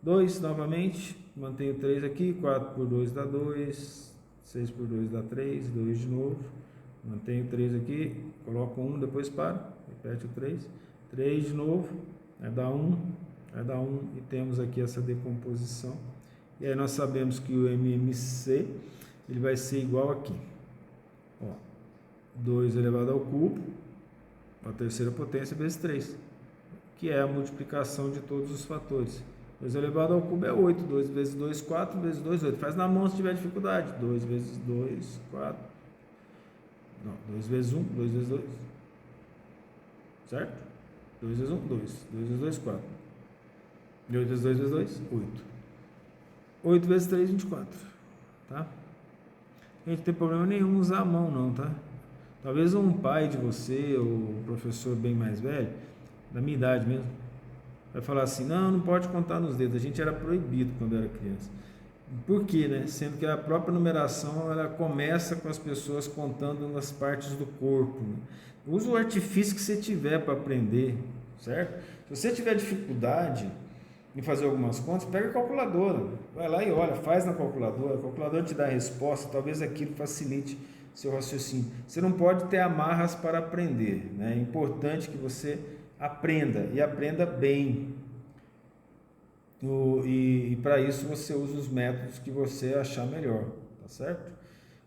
2 novamente, mantenho 3 aqui, 4 por 2 dá 2, 6 por 2 dá 3, 2 de novo, mantenho 3 aqui, coloco 1, depois paro, repete o 3, 3 de novo, vai dar 1, e temos aqui essa decomposição. E aí nós sabemos que o MMC ele vai ser igual aqui, ó, 2 elevado ao cubo, a terceira potência vezes 3, que é a multiplicação de todos os fatores. 2 elevado ao cubo é 8. 2 vezes 2, 4. Vezes 2, 8. Faz na mão se tiver dificuldade. 2 vezes 2, 4. Não, 2 vezes 1, 2 vezes 2. Certo? 2 vezes 1, 2. 2 vezes 2, 4. 8 vezes 2 vezes 2, 8. 8 vezes 3, 24. Tá? A gente não tem problema nenhum usar a mão, não, tá? Talvez um pai de você, ou um professor bem mais velho, da minha idade mesmo, vai falar assim, não pode contar nos dedos. A gente era proibido quando era criança. Por quê, né? Sendo que a própria numeração, ela começa com as pessoas contando nas partes do corpo, né? Usa o artifício que você tiver para aprender, certo? Se você tiver dificuldade em fazer algumas contas, pega a calculadora, vai lá e olha, faz na calculadora, a calculadora te dá a resposta, talvez aquilo facilite seu raciocínio. Você não pode ter amarras para aprender, né? É importante que você aprenda e aprenda bem. E para isso você usa os métodos que você achar melhor, tá certo?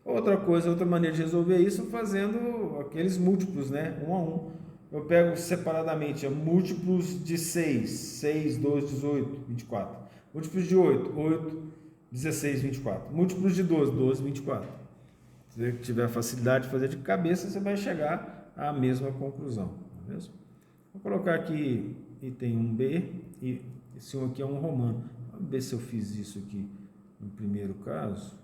Outra coisa, outra maneira de resolver isso fazendo aqueles múltiplos, né? 1 a 1. Eu pego separadamente múltiplos de 6, 6, 12, 18, 24. Múltiplos de 8, 8, 16, 24. Múltiplos de 12, 12, 24. Se você tiver facilidade de fazer de cabeça, você vai chegar à mesma conclusão, não é mesmo? Vou colocar aqui item 1b e esse 1 aqui é um romano. Vamos ver se eu fiz isso aqui no primeiro caso,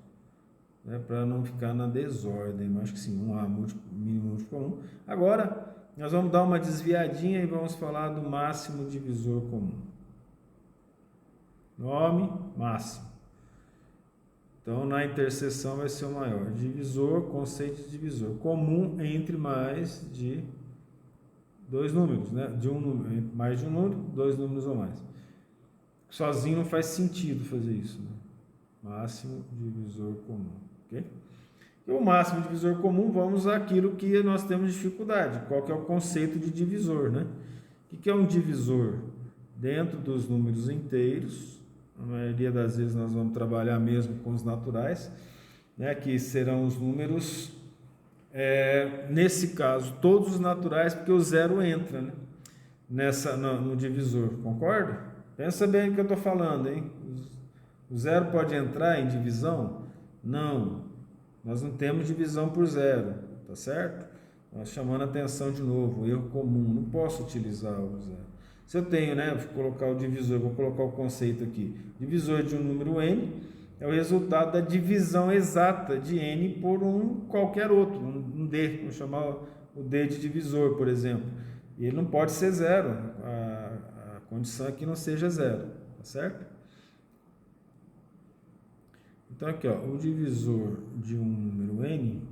né, para não ficar na desordem. Eu acho que sim, 1A mínimo múltiplo comum. Agora, nós vamos dar uma desviadinha e vamos falar do máximo divisor comum. Nome, máximo. Então, na interseção vai ser o maior. Divisor, conceito de divisor. Comum entre mais de dois números, né? De um número, mais de um número, dois números ou mais. Sozinho não faz sentido fazer isso, né? Máximo divisor comum, ok? E o máximo divisor comum, vamos àquilo que nós temos dificuldade. Qual que é o conceito de divisor, né? O que é um divisor? Dentro dos números inteiros, a maioria das vezes nós vamos trabalhar mesmo com os naturais, né? Que serão os números, nesse caso, todos os naturais, porque o zero entra, né? No divisor, concorda? Pensa bem o que eu estou falando, hein? O zero pode entrar em divisão? Não. Nós não temos divisão por zero, tá certo? Nós chamando a atenção de novo, erro comum, não posso utilizar o zero. Se eu tenho, né, vou colocar o divisor, vou colocar o conceito aqui. Divisor de um número n é o resultado da divisão exata de n por um qualquer outro, um d, vamos chamar o d de divisor, por exemplo. E ele não pode ser zero, a condição é que não seja zero, tá certo? Então aqui, ó, o divisor de um número n,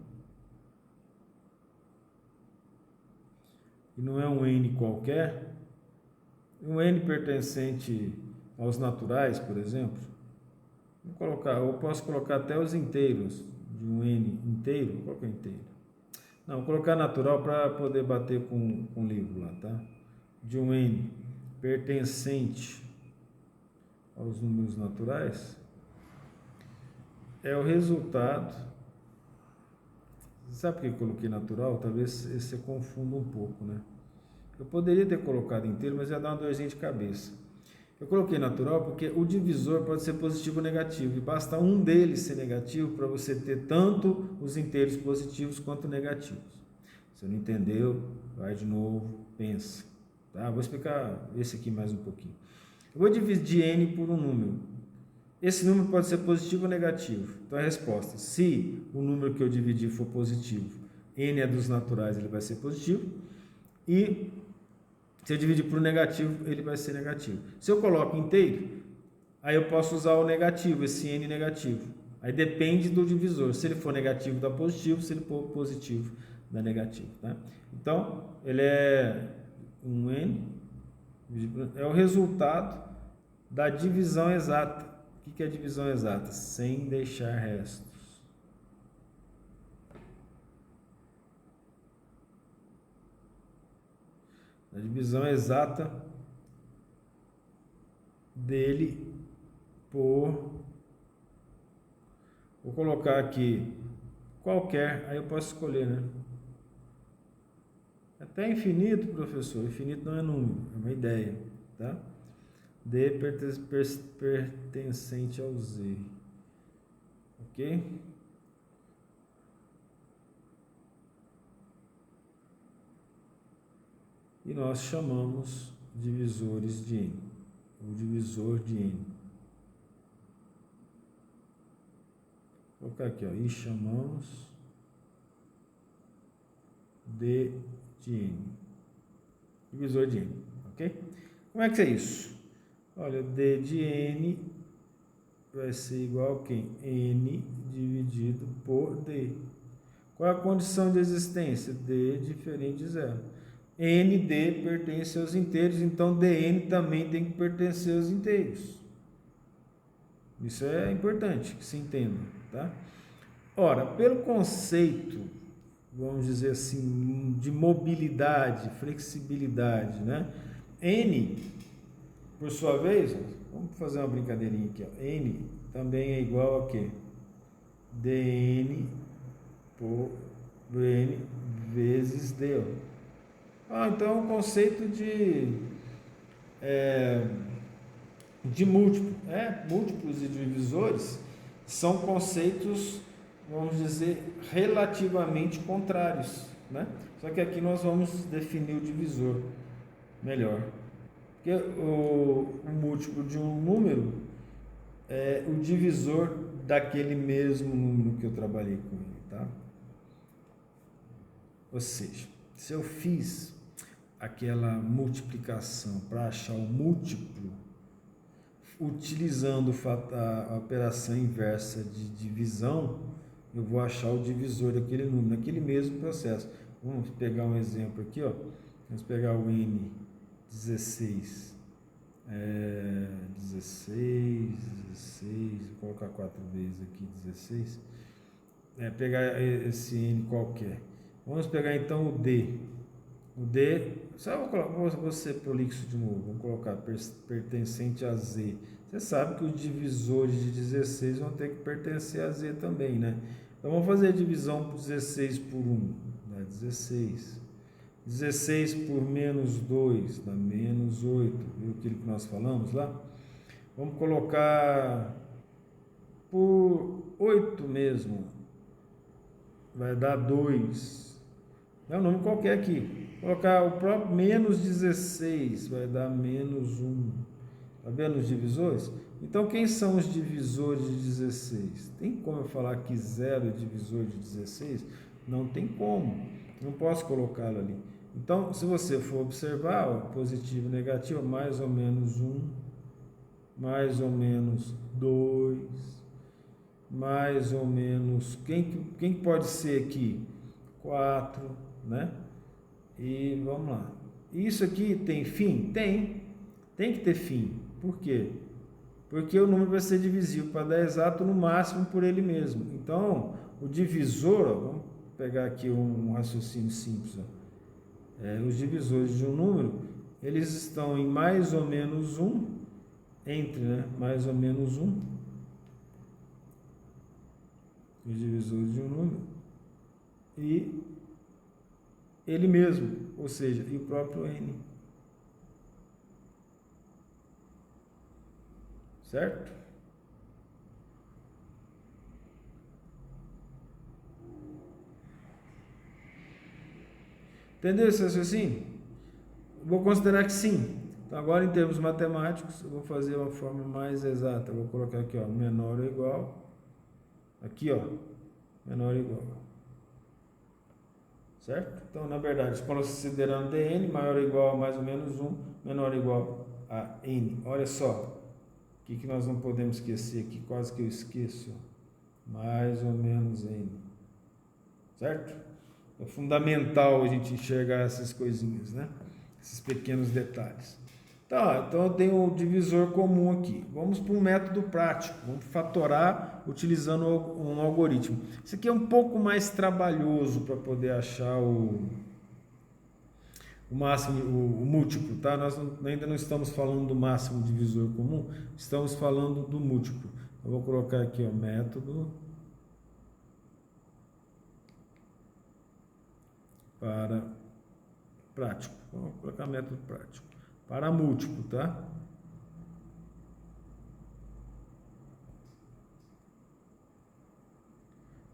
e não é um n qualquer, um n pertencente aos naturais, por exemplo, eu posso colocar até os inteiros de um n inteiro. Qual que é inteiro? Não, vou colocar natural para poder bater com o livro lá, tá? De um n pertencente aos números naturais é o resultado. Sabe por que eu coloquei natural? Talvez você confunda um pouco, né? Eu poderia ter colocado inteiro, mas ia dar uma dorzinha de cabeça. Eu coloquei natural porque o divisor pode ser positivo ou negativo, e basta um deles ser negativo para você ter tanto os inteiros positivos quanto negativos. Se não entendeu, vai de novo, pensa. Tá? Vou explicar esse aqui mais um pouquinho. Eu vou dividir n por um número. Esse número pode ser positivo ou negativo. Então a resposta, se o número que eu dividi for positivo, n é dos naturais, ele vai ser positivo. E se eu dividir por negativo, ele vai ser negativo. Se eu coloco inteiro, aí eu posso usar o negativo, esse n negativo. Aí depende do divisor. Se ele for negativo, dá positivo. Se ele for positivo, dá negativo. Tá? Então, ele é um n, é o resultado da divisão exata. O que é divisão exata? Sem deixar restos. A divisão exata dele por... Vou colocar aqui qualquer, aí eu posso escolher, né? Até infinito, professor. Infinito não é número, é uma ideia, tá? D pertencente ao Z. Ok? E nós chamamos divisores de N, o divisor de N. Vou colocar aqui, ó, e chamamos D de N, divisor de N, ok? Como é que é isso? Olha, D de N vai ser igual a quem? N dividido por D. Qual é a condição de existência? D diferente de zero. ND pertence aos inteiros, então DN também tem que pertencer aos inteiros. Isso é importante que se entenda, tá? Ora, pelo conceito, vamos dizer assim, de mobilidade, flexibilidade, né? N, por sua vez, vamos fazer uma brincadeirinha aqui, ó. N também é igual a quê? dN por N vezes D. Então o conceito de múltiplos e divisores são conceitos, vamos dizer, relativamente contrários, né? Só que aqui nós vamos definir o divisor melhor. Porque o múltiplo de um número é o divisor daquele mesmo número que eu trabalhei com ele, tá? Ou seja, se eu fiz aquela multiplicação para achar o múltiplo, utilizando a operação inversa de divisão, eu vou achar o divisor daquele número, naquele mesmo processo. Vamos pegar um exemplo aqui, ó. Vamos pegar o N16. 16, vou colocar 4 vezes aqui, 16. Pegar esse N qualquer. Vamos pegar então o D. O D, só vou ser prolixo de novo, vamos colocar pertencente a Z. Você sabe que os divisores de 16 vão ter que pertencer a Z também, né? Então vamos fazer a divisão por 16 por 1, dá 16. 16 por menos 2, dá menos 8. Viu aquilo que nós falamos lá? Vamos colocar por 8 mesmo, vai dar 2. É um número qualquer aqui. Colocar o próprio menos 16, vai dar menos 1. Está vendo os divisores? Então, quem são os divisores de 16? Tem como eu falar que 0 é divisor de 16? Não tem como. Não posso colocá-lo ali. Então, se você for observar, ó, positivo e negativo, mais ou menos 1, mais ou menos 2, mais ou menos... Quem pode ser aqui? 4, né? E vamos lá. Isso aqui tem fim? Tem que ter fim. Por quê? Porque o número vai ser divisível para dar exato no máximo por ele mesmo. Então, o divisor, ó, vamos pegar aqui um raciocínio simples. Os divisores de um número, eles estão em mais ou menos 1, entre, né? Mais ou menos 1. Os divisores de um número. E ele mesmo, ou seja, e o próprio N. Certo? Entendeu esse raciocínio? Vou considerar que sim. Então, agora, em termos matemáticos, eu vou fazer uma forma mais exata. Eu vou colocar aqui, ó, menor ou igual. Aqui, ó, menor ou igual. Certo? Então, na verdade, considerando dn, maior ou igual a mais ou menos 1, menor ou igual a n. Olha só, o que nós não podemos esquecer aqui, quase que eu esqueço. Mais ou menos n. Certo? É fundamental a gente enxergar essas coisinhas, né? Esses pequenos detalhes. Tá, então eu tenho um divisor comum aqui. Vamos para um método prático. Vamos fatorar utilizando um algoritmo. Isso aqui é um pouco mais trabalhoso para poder achar o máximo, o múltiplo, tá? Nós ainda não estamos falando do máximo divisor comum, estamos falando do múltiplo. Eu vou colocar aqui o método para prático. Vamos colocar método prático. Para múltiplo, tá?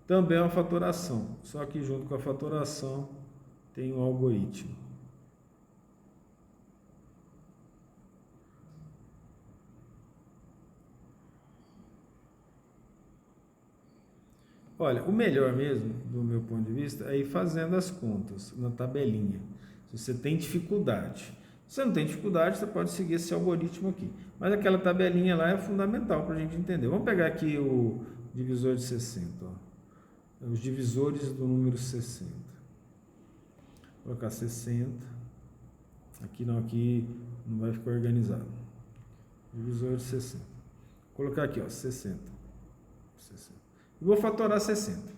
também é uma fatoração, só que junto com a fatoração tem um algoritmo. Olha, o melhor mesmo, do meu ponto de vista, é ir fazendo as contas na tabelinha. Se você tem dificuldade. Se você não tem dificuldade, você pode seguir esse algoritmo aqui. Mas aquela tabelinha lá é fundamental para a gente entender. Vamos pegar aqui o divisor de 60. Ó. Os divisores do número 60. Vou colocar 60. Aqui não vai ficar organizado. Divisor de 60. Vou colocar aqui, ó, 60. E vou fatorar 60. Vou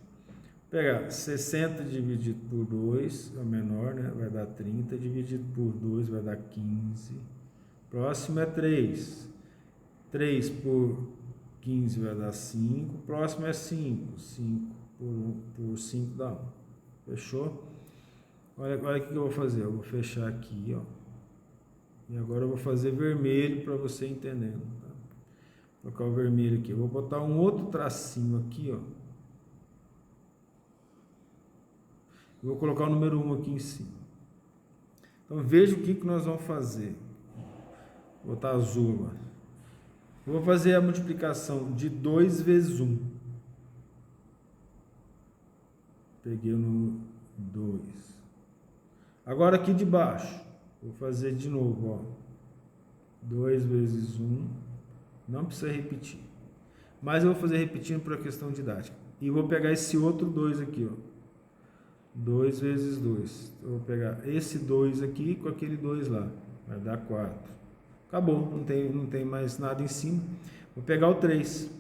pegar 60 dividido por 2, é o menor, né? Vai dar 30, dividido por 2 vai dar 15. Próximo é 3. 3 por 15 vai dar 5. Próximo é 5. 5 por 5 dá 1. Fechou? Olha o que eu vou fazer. Eu vou fechar aqui, ó. E agora eu vou fazer vermelho para você entendendo. Tá? Vou colocar o vermelho aqui. Eu vou botar um outro tracinho aqui, ó. Eu vou colocar o número 1 aqui em cima. Então veja o que nós vamos fazer. Vou botar azul agora. Eu vou fazer a multiplicação de 2 vezes 1. Peguei o número 2. Agora aqui de baixo, vou fazer de novo, ó. 2 vezes 1. Não precisa repetir. Mas eu vou fazer repetindo por questão didática. E vou pegar esse outro 2 aqui, ó. 2 vezes 2. Eu vou pegar esse 2 aqui com aquele 2 lá. Vai dar 4. Acabou, não tem mais nada em cima. Vou pegar o 3.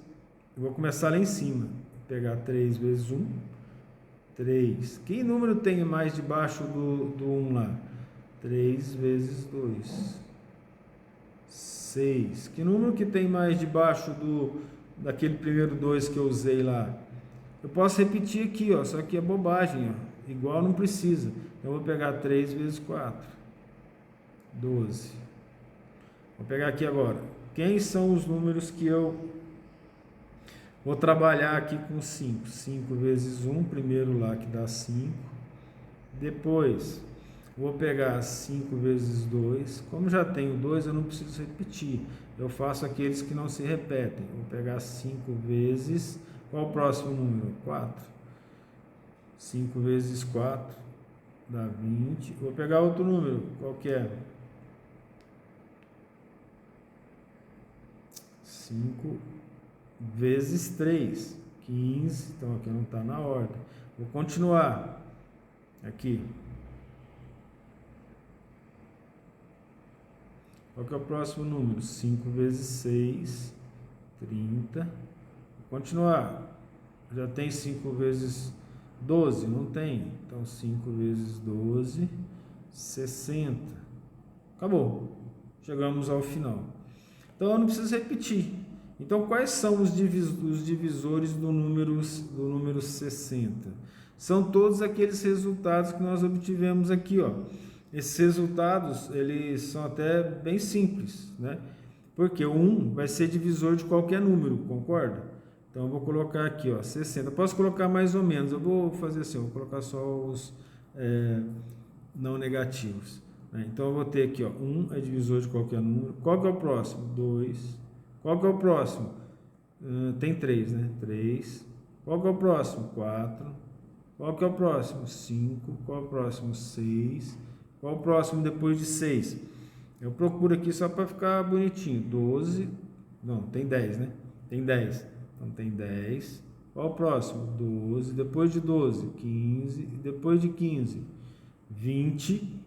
Eu vou começar lá em cima. Vou pegar 3 vezes 1. 3. Que número tem mais debaixo do 1 lá? 3 vezes 2. 6. Que número que tem mais debaixo daquele primeiro 2 que eu usei lá? Eu posso repetir aqui, ó, só que é bobagem, ó. Igual não precisa. Então, eu vou pegar 3 vezes 4. 12. Vou pegar aqui agora. Quem são os números que eu vou trabalhar aqui com 5? 5 vezes 1, primeiro lá que dá 5. Depois, vou pegar 5 vezes 2. Como já tenho 2, eu não preciso repetir. Eu faço aqueles que não se repetem. Vou pegar 5 vezes... Qual o próximo número? 4. 5 vezes 4 dá 20. Vou pegar outro número, qual que é? 5 vezes 3, 15. Então aqui não está na ordem. Vou continuar. Aqui. Qual que é o próximo número? 5 vezes 6, 30. Vou continuar. Já tem 5 vezes 12? Não tem. Então 5 vezes 12, 60. Acabou. Chegamos ao final. Então eu não preciso repetir. Então quais são os divisores do número 60? São todos aqueles resultados que nós obtivemos aqui, ó. Esses resultados, eles são até bem simples, né? Porque o 1 vai ser divisor de qualquer número, concorda? Então eu vou colocar aqui, ó, 60. Posso colocar mais ou menos. Eu vou fazer assim, eu vou colocar só os não negativos. Né? Então eu vou ter aqui, ó, 1 é divisor de qualquer número. Qual que é o próximo? 2. Qual que é o próximo? Tem 3, né? 3. Qual que é o próximo? 4. Qual que é o próximo? 5. Qual é o próximo? 6. Qual é o próximo depois de 6? Eu procuro aqui só para ficar bonitinho. 12. Não, tem 10, né? Tem 10. Então tem 10. Qual o próximo? 12. Depois de 12, 15. Depois de 15, 20.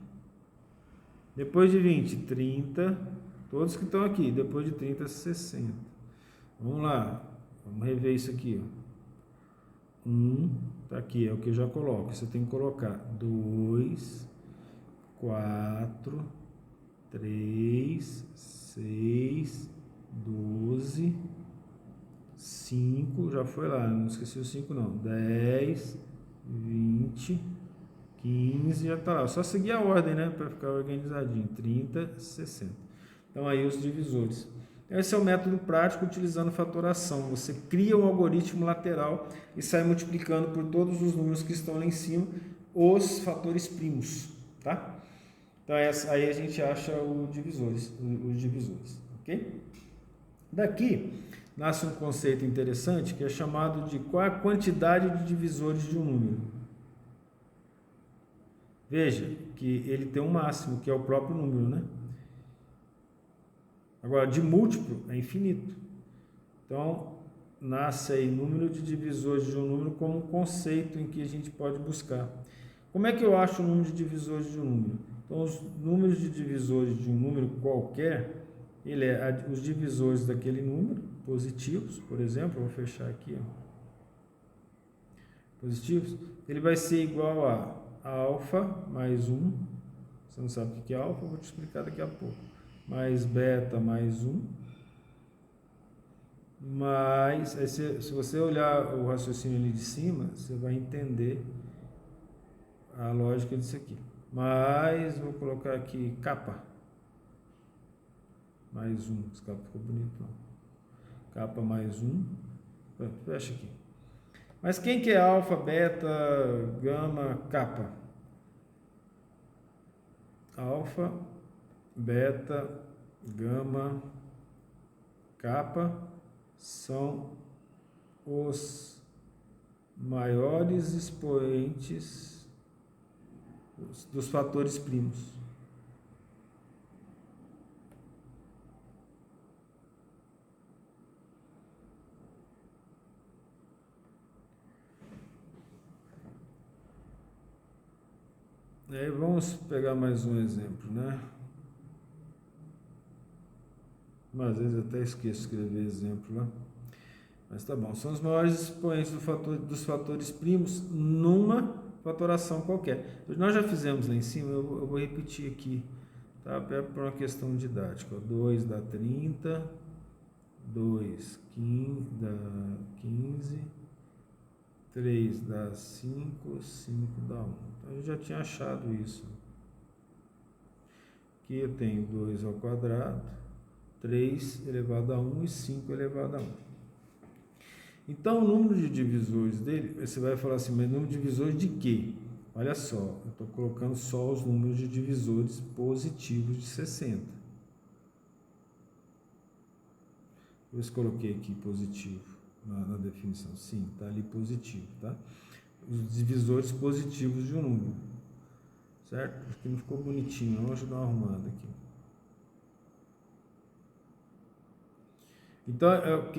Depois de 20, 30. Todos que estão aqui. Depois de 30, 60. Vamos lá. Vamos rever isso aqui. 1. Tá aqui, é o que eu já coloco. Você tem que colocar 2, 4, 3, 6, 12, 5, já foi lá, não esqueci o 5 não, 10, 20, 15, já tá lá, só seguir a ordem, né, para ficar organizadinho, 30, 60. Então aí os divisores. Esse é o método prático utilizando fatoração. Você cria um algoritmo lateral e sai multiplicando por todos os números que estão lá em cima os fatores primos, tá? Então aí a gente acha os divisores, ok? Daqui nasce um conceito interessante que é chamado de qual é a quantidade de divisores de um número. Veja que ele tem um máximo, que é o próprio número, né? Agora, de múltiplo é infinito. Então, nasce aí número de divisores de um número como um conceito em que a gente pode buscar. Como é que eu acho o número de divisores de um número? Então, os números de divisores de um número qualquer, ele é os divisores daquele número, positivos, por exemplo, eu vou fechar aqui, ó. Positivos, ele vai ser igual a alfa mais 1, você não sabe o que é alfa, eu vou te explicar daqui a pouco, mais beta mais 1, mais, aí se você olhar o raciocínio ali de cima, você vai entender a lógica disso aqui. Mas, vou colocar aqui capa, mais 1, esse capa ficou bonito não. Capa mais 1, fecha aqui. Mas quem que é alfa, beta, gama, kappa? Alfa, beta, gama, kappa são os maiores expoentes dos fatores primos. E aí vamos pegar mais um exemplo, né? Mas às vezes eu até esqueço de escrever exemplo lá. Mas tá bom. São os maiores expoentes dos fatores primos numa fatoração qualquer. Nós já fizemos lá em cima, eu vou repetir aqui, tá? Para uma questão didática. 2 dá 30, 2 dá 15, 3 dá 5, 5 dá 1. Então, eu já tinha achado isso. Aqui eu tenho 2 ao quadrado, 3 elevado a 1 e 5 elevado a 1. Então, o número de divisores dele, você vai falar assim, mas número de divisores de quê? Olha só, eu estou colocando só os números de divisores positivos de 60. Eu coloquei aqui positivo na definição. Sim, está ali positivo, tá? Os divisores positivos de um número, certo? Acho que não ficou bonitinho, não. Deixa eu dar uma arrumada aqui. Então,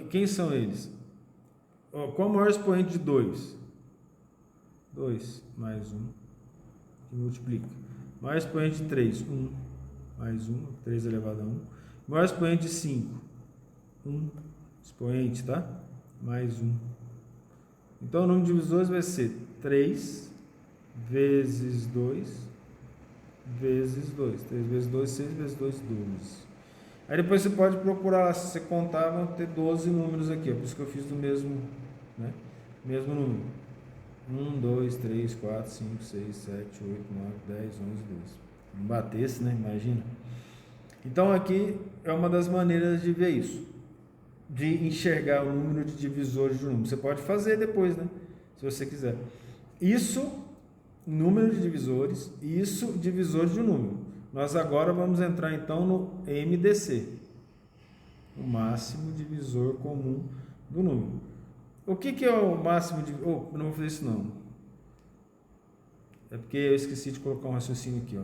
quem são eles? Qual o maior expoente de 2? 2 mais 1, que multiplica. Maior expoente de 3, 1 mais 1, 3 elevado a 1. Maior expoente de 5, 1 expoente, tá? Mais 1. Então, o número de divisores vai ser 3 vezes 2 vezes 2. 3 vezes 2, 6 vezes 2, 12. Aí depois você pode procurar, se você contar, vão ter 12 números aqui, por isso que eu fiz do mesmo, né? Mesmo número. 1, 2, 3, 4, 5, 6, 7, 8, 9, 10, 11, 12. Não batesse, né? Imagina. Então aqui é uma das maneiras de ver isso, de enxergar o número de divisores de um número. Você pode fazer depois, né? Se você quiser. Isso, número de divisores, isso, divisores de um número. Nós agora vamos entrar então no MDC, o máximo divisor comum do número. O que é o máximo de... não vou fazer isso não. É porque eu esqueci de colocar um raciocínio aqui, ó.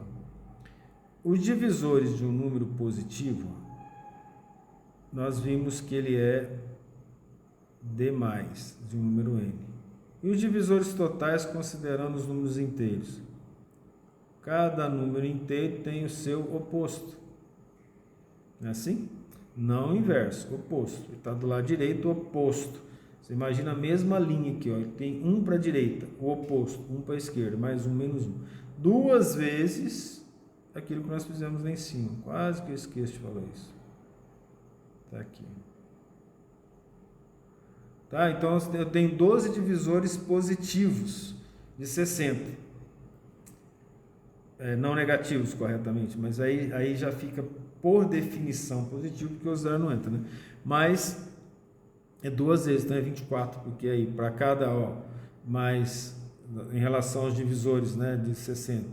Os divisores de um número positivo, nós vimos que ele é D+, de um número N. E os divisores totais, considerando os números inteiros? Cada número inteiro tem o seu oposto. Não é assim? Não o inverso, oposto. Está do lado direito, o oposto. Você imagina a mesma linha aqui, ó. Tem um para a direita, o oposto, um para a esquerda, mais um, menos um. 2 vezes aquilo que nós fizemos lá em cima. Quase que eu esqueço de falar isso. Está aqui. Tá? Então eu tenho 12 divisores positivos de 60. Não negativos corretamente, mas aí já fica por definição positivo, porque o 0 não entra, né? Mas é 2 vezes, então é 24, porque aí para cada, mais em relação aos divisores, né, de 60.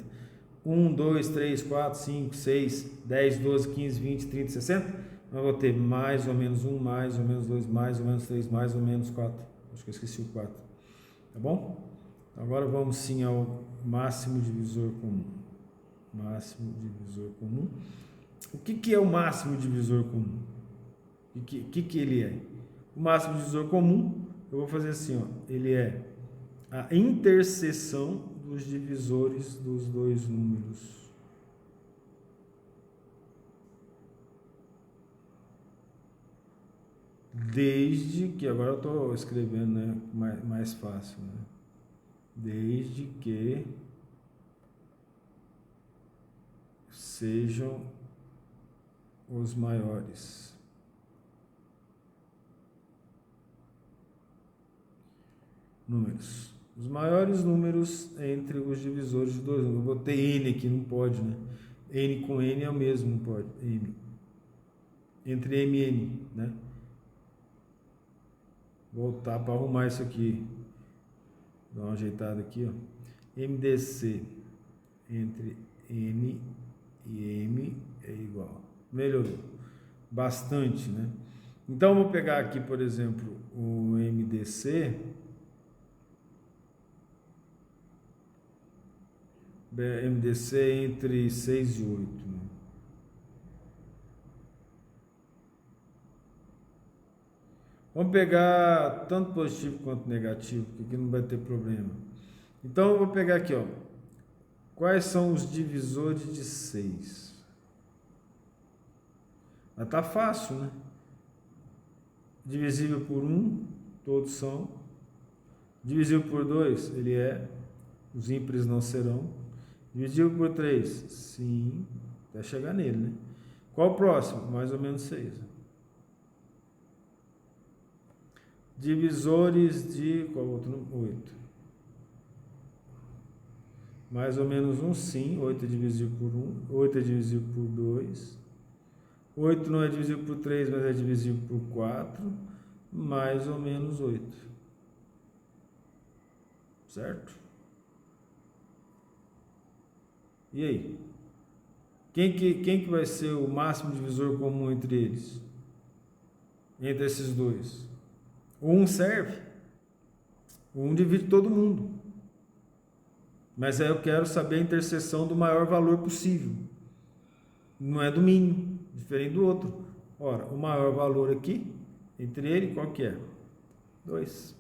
1, 2, 3, 4, 5, 6, 10, 12, 15, 20, 30, 60. Eu vou ter mais ou menos 1, mais ou menos 2, mais ou menos 3, mais ou menos 4. Acho que eu esqueci o 4. Tá bom? Agora vamos sim ao máximo divisor comum. Máximo divisor comum. O que é o máximo divisor comum? O que ele é? O máximo divisor comum, eu vou fazer assim, ele é a interseção dos divisores dos dois números. Desde que, agora eu estou escrevendo, né, mais fácil, né? Desde que sejam os maiores. Números. Os maiores números entre os divisores de dois números. Eu botei N aqui, não pode, né? N com N é o mesmo, não pode. M. Entre M e N, né? Voltar para arrumar isso aqui. Dar uma ajeitada aqui, ó. MDC entre N e M é igual. Melhorou bastante, né? Então, vou pegar aqui, por exemplo, o MDC. MDC entre 6 e 8. Né? Vamos pegar tanto positivo quanto negativo, porque aqui não vai ter problema. Então, eu vou pegar aqui, ó. Quais são os divisores de 6? Mas tá fácil, né? Divisível por 1, todos são. Divisível por 2, ele é. Os ímpares não serão. Divisível por 3, sim. Até chegar nele, né? Qual o próximo? Mais ou menos 6. Divisores de... qual outro? 8. Mais ou menos 1, sim. 8 é divisível por 1. 8 é divisível por 2. 8 não é divisível por 3, mas é divisível por 4. Mais ou menos 8. Certo? E aí? Quem que vai ser o máximo divisor comum entre eles? Entre esses dois? O 1 serve? O 1 divide todo mundo. Mas aí eu quero saber a interseção do maior valor possível. Não é do mínimo, diferente do outro. Ora, o maior valor aqui, entre ele, qual que é? 2.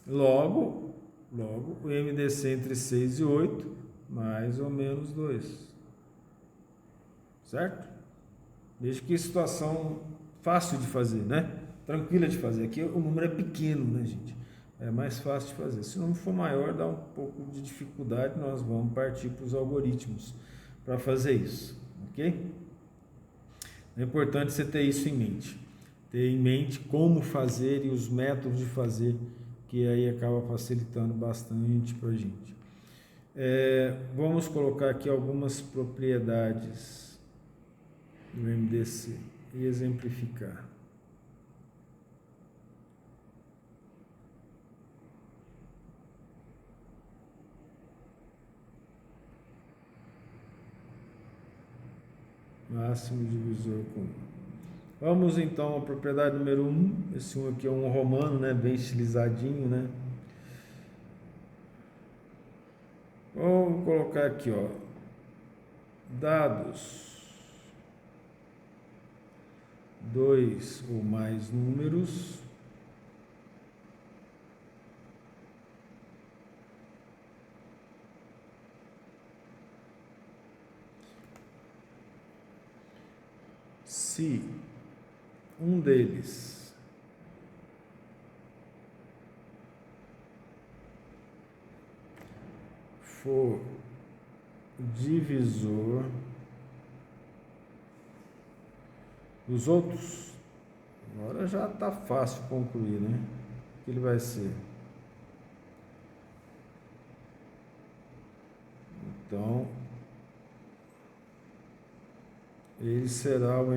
Logo, o MDC entre 6 e 8, mais ou menos 2. Certo? Veja que situação fácil de fazer, né? Tranquila de fazer. Aqui o número é pequeno, né, gente? É mais fácil de fazer. Se o número for maior, dá um pouco de dificuldade, nós vamos partir para os algoritmos para fazer isso, ok? É importante você ter isso em mente. Ter em mente como fazer e os métodos de fazer, que aí acaba facilitando bastante para a gente. Vamos colocar aqui algumas propriedades do MDC e exemplificar. Máximo divisor comum. Vamos então à propriedade número 1. Esse 1 aqui é um romano, né? Bem estilizadinho, né? Vou colocar aqui, ó. Dados 2 ou mais números se um deles for divisor dos outros, agora já está fácil concluir, né? O que ele vai ser? Então, ele será o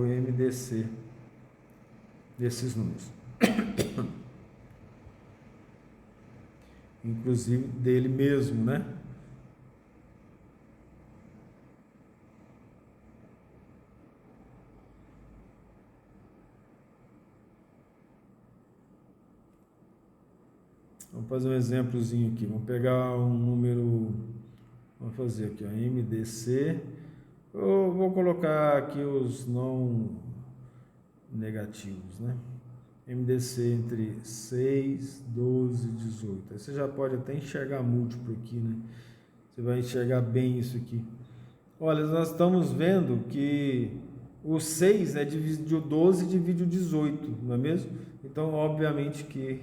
MDC desses números. Inclusive dele mesmo, né? Vamos fazer um exemplozinho aqui. Vamos pegar um número, vamos fazer aqui, ó, MDC. Eu vou colocar aqui os não negativos, né? MDC entre 6, 12 e 18. Aí você já pode até enxergar múltiplo aqui, né? Você vai enxergar bem isso aqui. Olha, nós estamos vendo que o 6 divide o 12 e divide o 18, não é mesmo? Então, obviamente que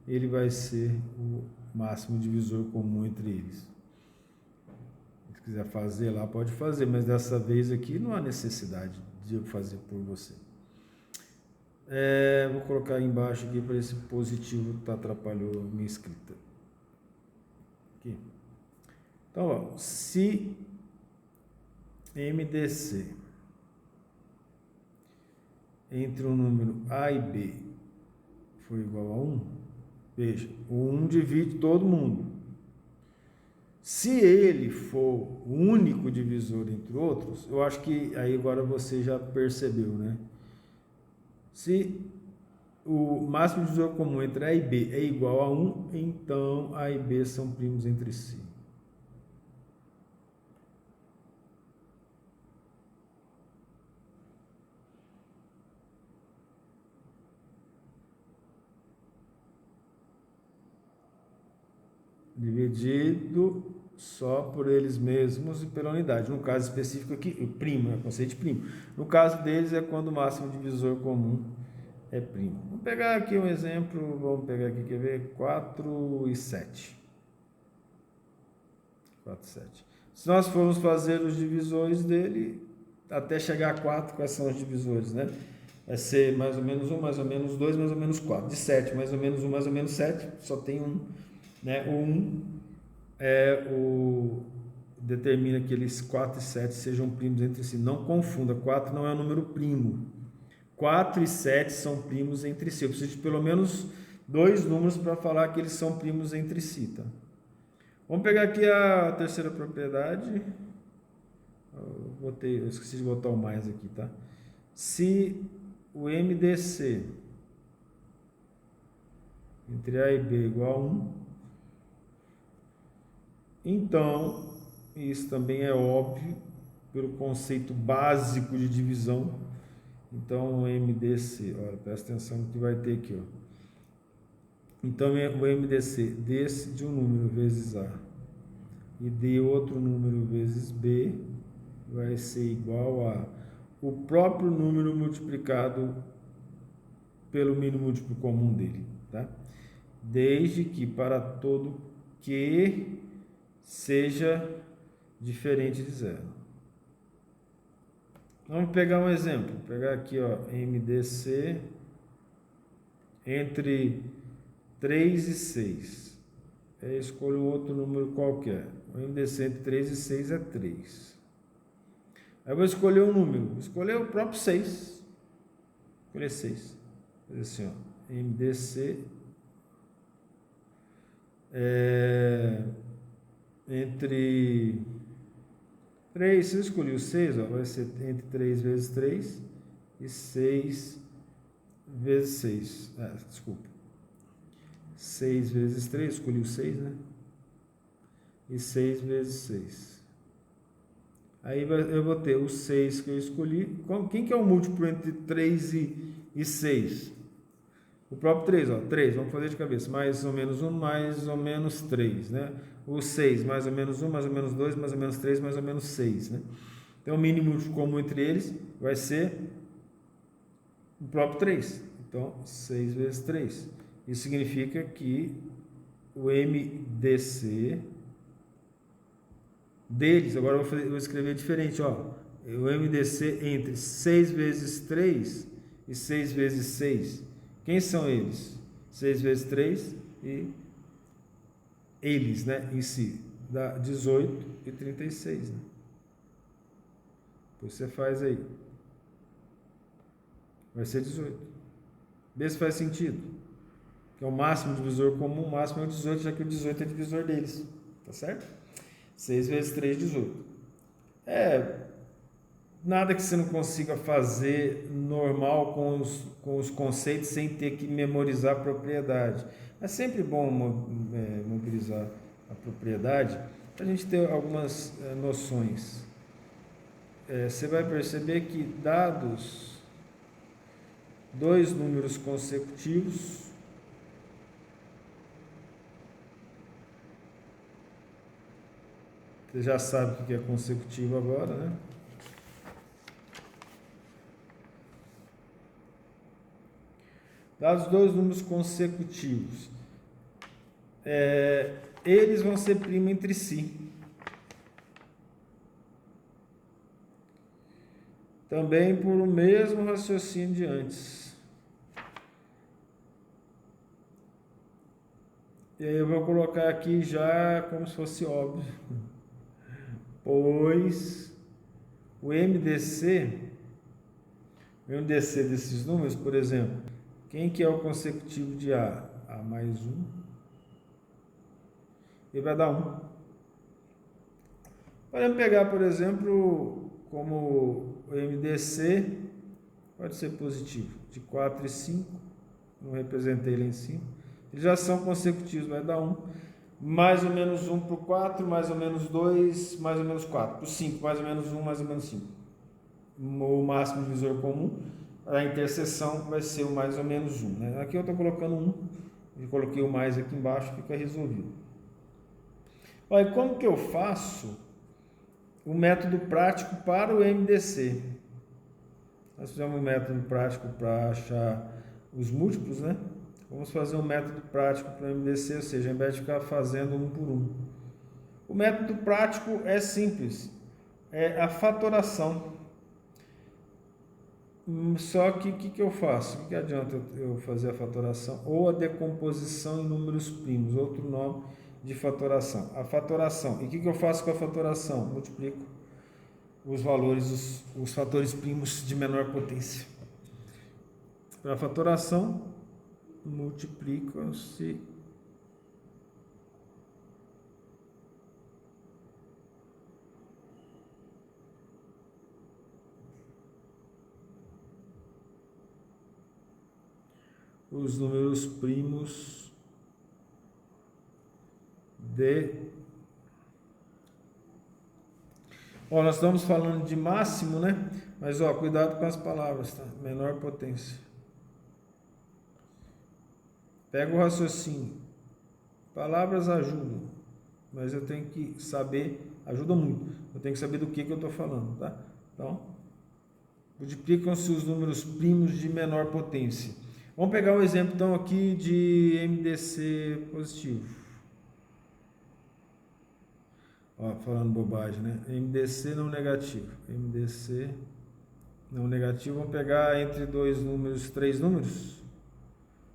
ele vai ser o máximo divisor comum entre eles. Se quiser fazer lá, pode fazer, mas dessa vez aqui não há necessidade de eu fazer por você. Vou colocar aí embaixo aqui para esse positivo que atrapalhou a minha escrita. Aqui. Então, ó, se MDC entre o número A e B for igual a 1, veja, o 1 divide todo mundo. Se ele for o único divisor entre outros, eu acho que aí agora você já percebeu, né? Se o máximo divisor comum entre A e B é igual a 1, então A e B são primos entre si. Dividido só por eles mesmos e pela unidade. No caso específico aqui, o primo, é o conceito de primo. No caso deles é quando o máximo divisor comum é primo. Vamos pegar aqui um exemplo, vamos pegar aqui, quer ver? 4 e 7. 4 e 7. Se nós formos fazer os divisores dele, até chegar a 4, quais são os divisores, né? Vai ser mais ou menos 1, mais ou menos 2, mais ou menos 4. De 7, mais ou menos 1, mais ou menos 7, só tem um, né? O 1 determina que eles 4 e 7 sejam primos entre si. Não confunda, 4 não é um número primo. 4 e 7 são primos entre si. Eu preciso de pelo menos 2 números para falar que eles são primos entre si, tá? Vamos pegar aqui a terceira propriedade. Eu esqueci de botar o mais aqui, tá? Se o MDC entre A e B é igual a 1, então isso também é óbvio pelo conceito básico de divisão. Então o MDC, olha, presta atenção no que vai ter aqui, ó. Então o MDC desse de um número vezes A e de outro número vezes B vai ser igual a o próprio número multiplicado pelo mínimo múltiplo comum dele, tá? Desde que para todo Q seja diferente de zero. Vamos pegar um exemplo. Vou pegar aqui, ó, MDC entre 3 e 6. Escolho um outro número qualquer. O MDC entre 3 e 6 é 3. Aí eu vou escolher um número. Vou escolher o próprio 6. Escolher 6. Vou dizer assim, ó, MDC entre 3, se eu escolhi o 6, ó, vai ser entre 3 vezes 3 e 6 vezes 6. Desculpa. 6 vezes 3, escolhi o 6, né? E 6 vezes 6. Aí eu vou ter o 6 que eu escolhi. Quem que é o múltiplo entre 3 e 6? O próprio 3, ó. 3, vamos fazer de cabeça. Mais ou menos 1, mais ou menos 3, né? O 6, mais ou menos 1, mais ou menos 2, mais ou menos 3, mais ou menos 6, né? Então, o mínimo comum entre eles vai ser o próprio 3. Então, 6 vezes 3. Isso significa que o MDC deles, agora eu vou escrever diferente, ó. O MDC entre 6 vezes 3 e 6 vezes 6. Quem são eles? 6 vezes 3 e eles, né, em si, dá 18 e 36, né? Depois você faz aí. Vai ser 18. Vê se faz sentido. Que é o máximo divisor comum, o máximo é o 18, já que o 18 é divisor deles. Tá certo? 6 vezes 3, 18. Nada que você não consiga fazer normal com os conceitos sem ter que memorizar a propriedade. É sempre bom mobilizar a propriedade para a gente ter algumas noções. Você vai perceber que dados dois números consecutivos, você já sabe o que é consecutivo agora, né? Dados dois números consecutivos, eles vão ser primo entre si. Também por o mesmo raciocínio de antes. E aí eu vou colocar aqui já como se fosse óbvio. Pois o MDC desses números, por exemplo, quem que é o consecutivo de A? A mais 1. Ele vai dar 1. Podemos pegar, por exemplo, como o MDC pode ser positivo, de 4 e 5. Não representei ele em cima. Eles já são consecutivos, vai dar 1. Mais ou menos 1 para o 4, mais ou menos 2, mais ou menos 4. Para o 5, mais ou menos 1, mais ou menos 5. O máximo divisor comum, a interseção vai ser o mais ou menos 1. Né? Aqui eu estou colocando 1, eu coloquei o mais aqui embaixo, fica resolvido. Olha, como que eu faço o método prático para o MDC? Nós fizemos um método prático para achar os múltiplos, né? Vamos fazer um método prático para o MDC, ou seja, ao invés de ficar fazendo um por um. O método prático é simples, é a fatoração. Só que o que eu faço? O que adianta eu fazer a fatoração? Ou a decomposição em números primos, outro nome de fatoração. A fatoração. E o que eu faço com a fatoração? Multiplico os valores, os fatores primos de menor potência. Para a fatoração, multiplicam-se os números primos de... nós estamos falando de máximo, né? Mas, cuidado com as palavras, tá? Menor potência. Pega o raciocínio. Palavras ajudam, mas eu tenho que saber, ajudam muito. Eu tenho que saber do que eu estou falando, tá? Então, multiplicam-se os números primos de menor potência. Vamos pegar um exemplo, então, aqui de MDC positivo. Falando bobagem, né? MDC não negativo. MDC não negativo. Vamos pegar entre dois números, 3 números.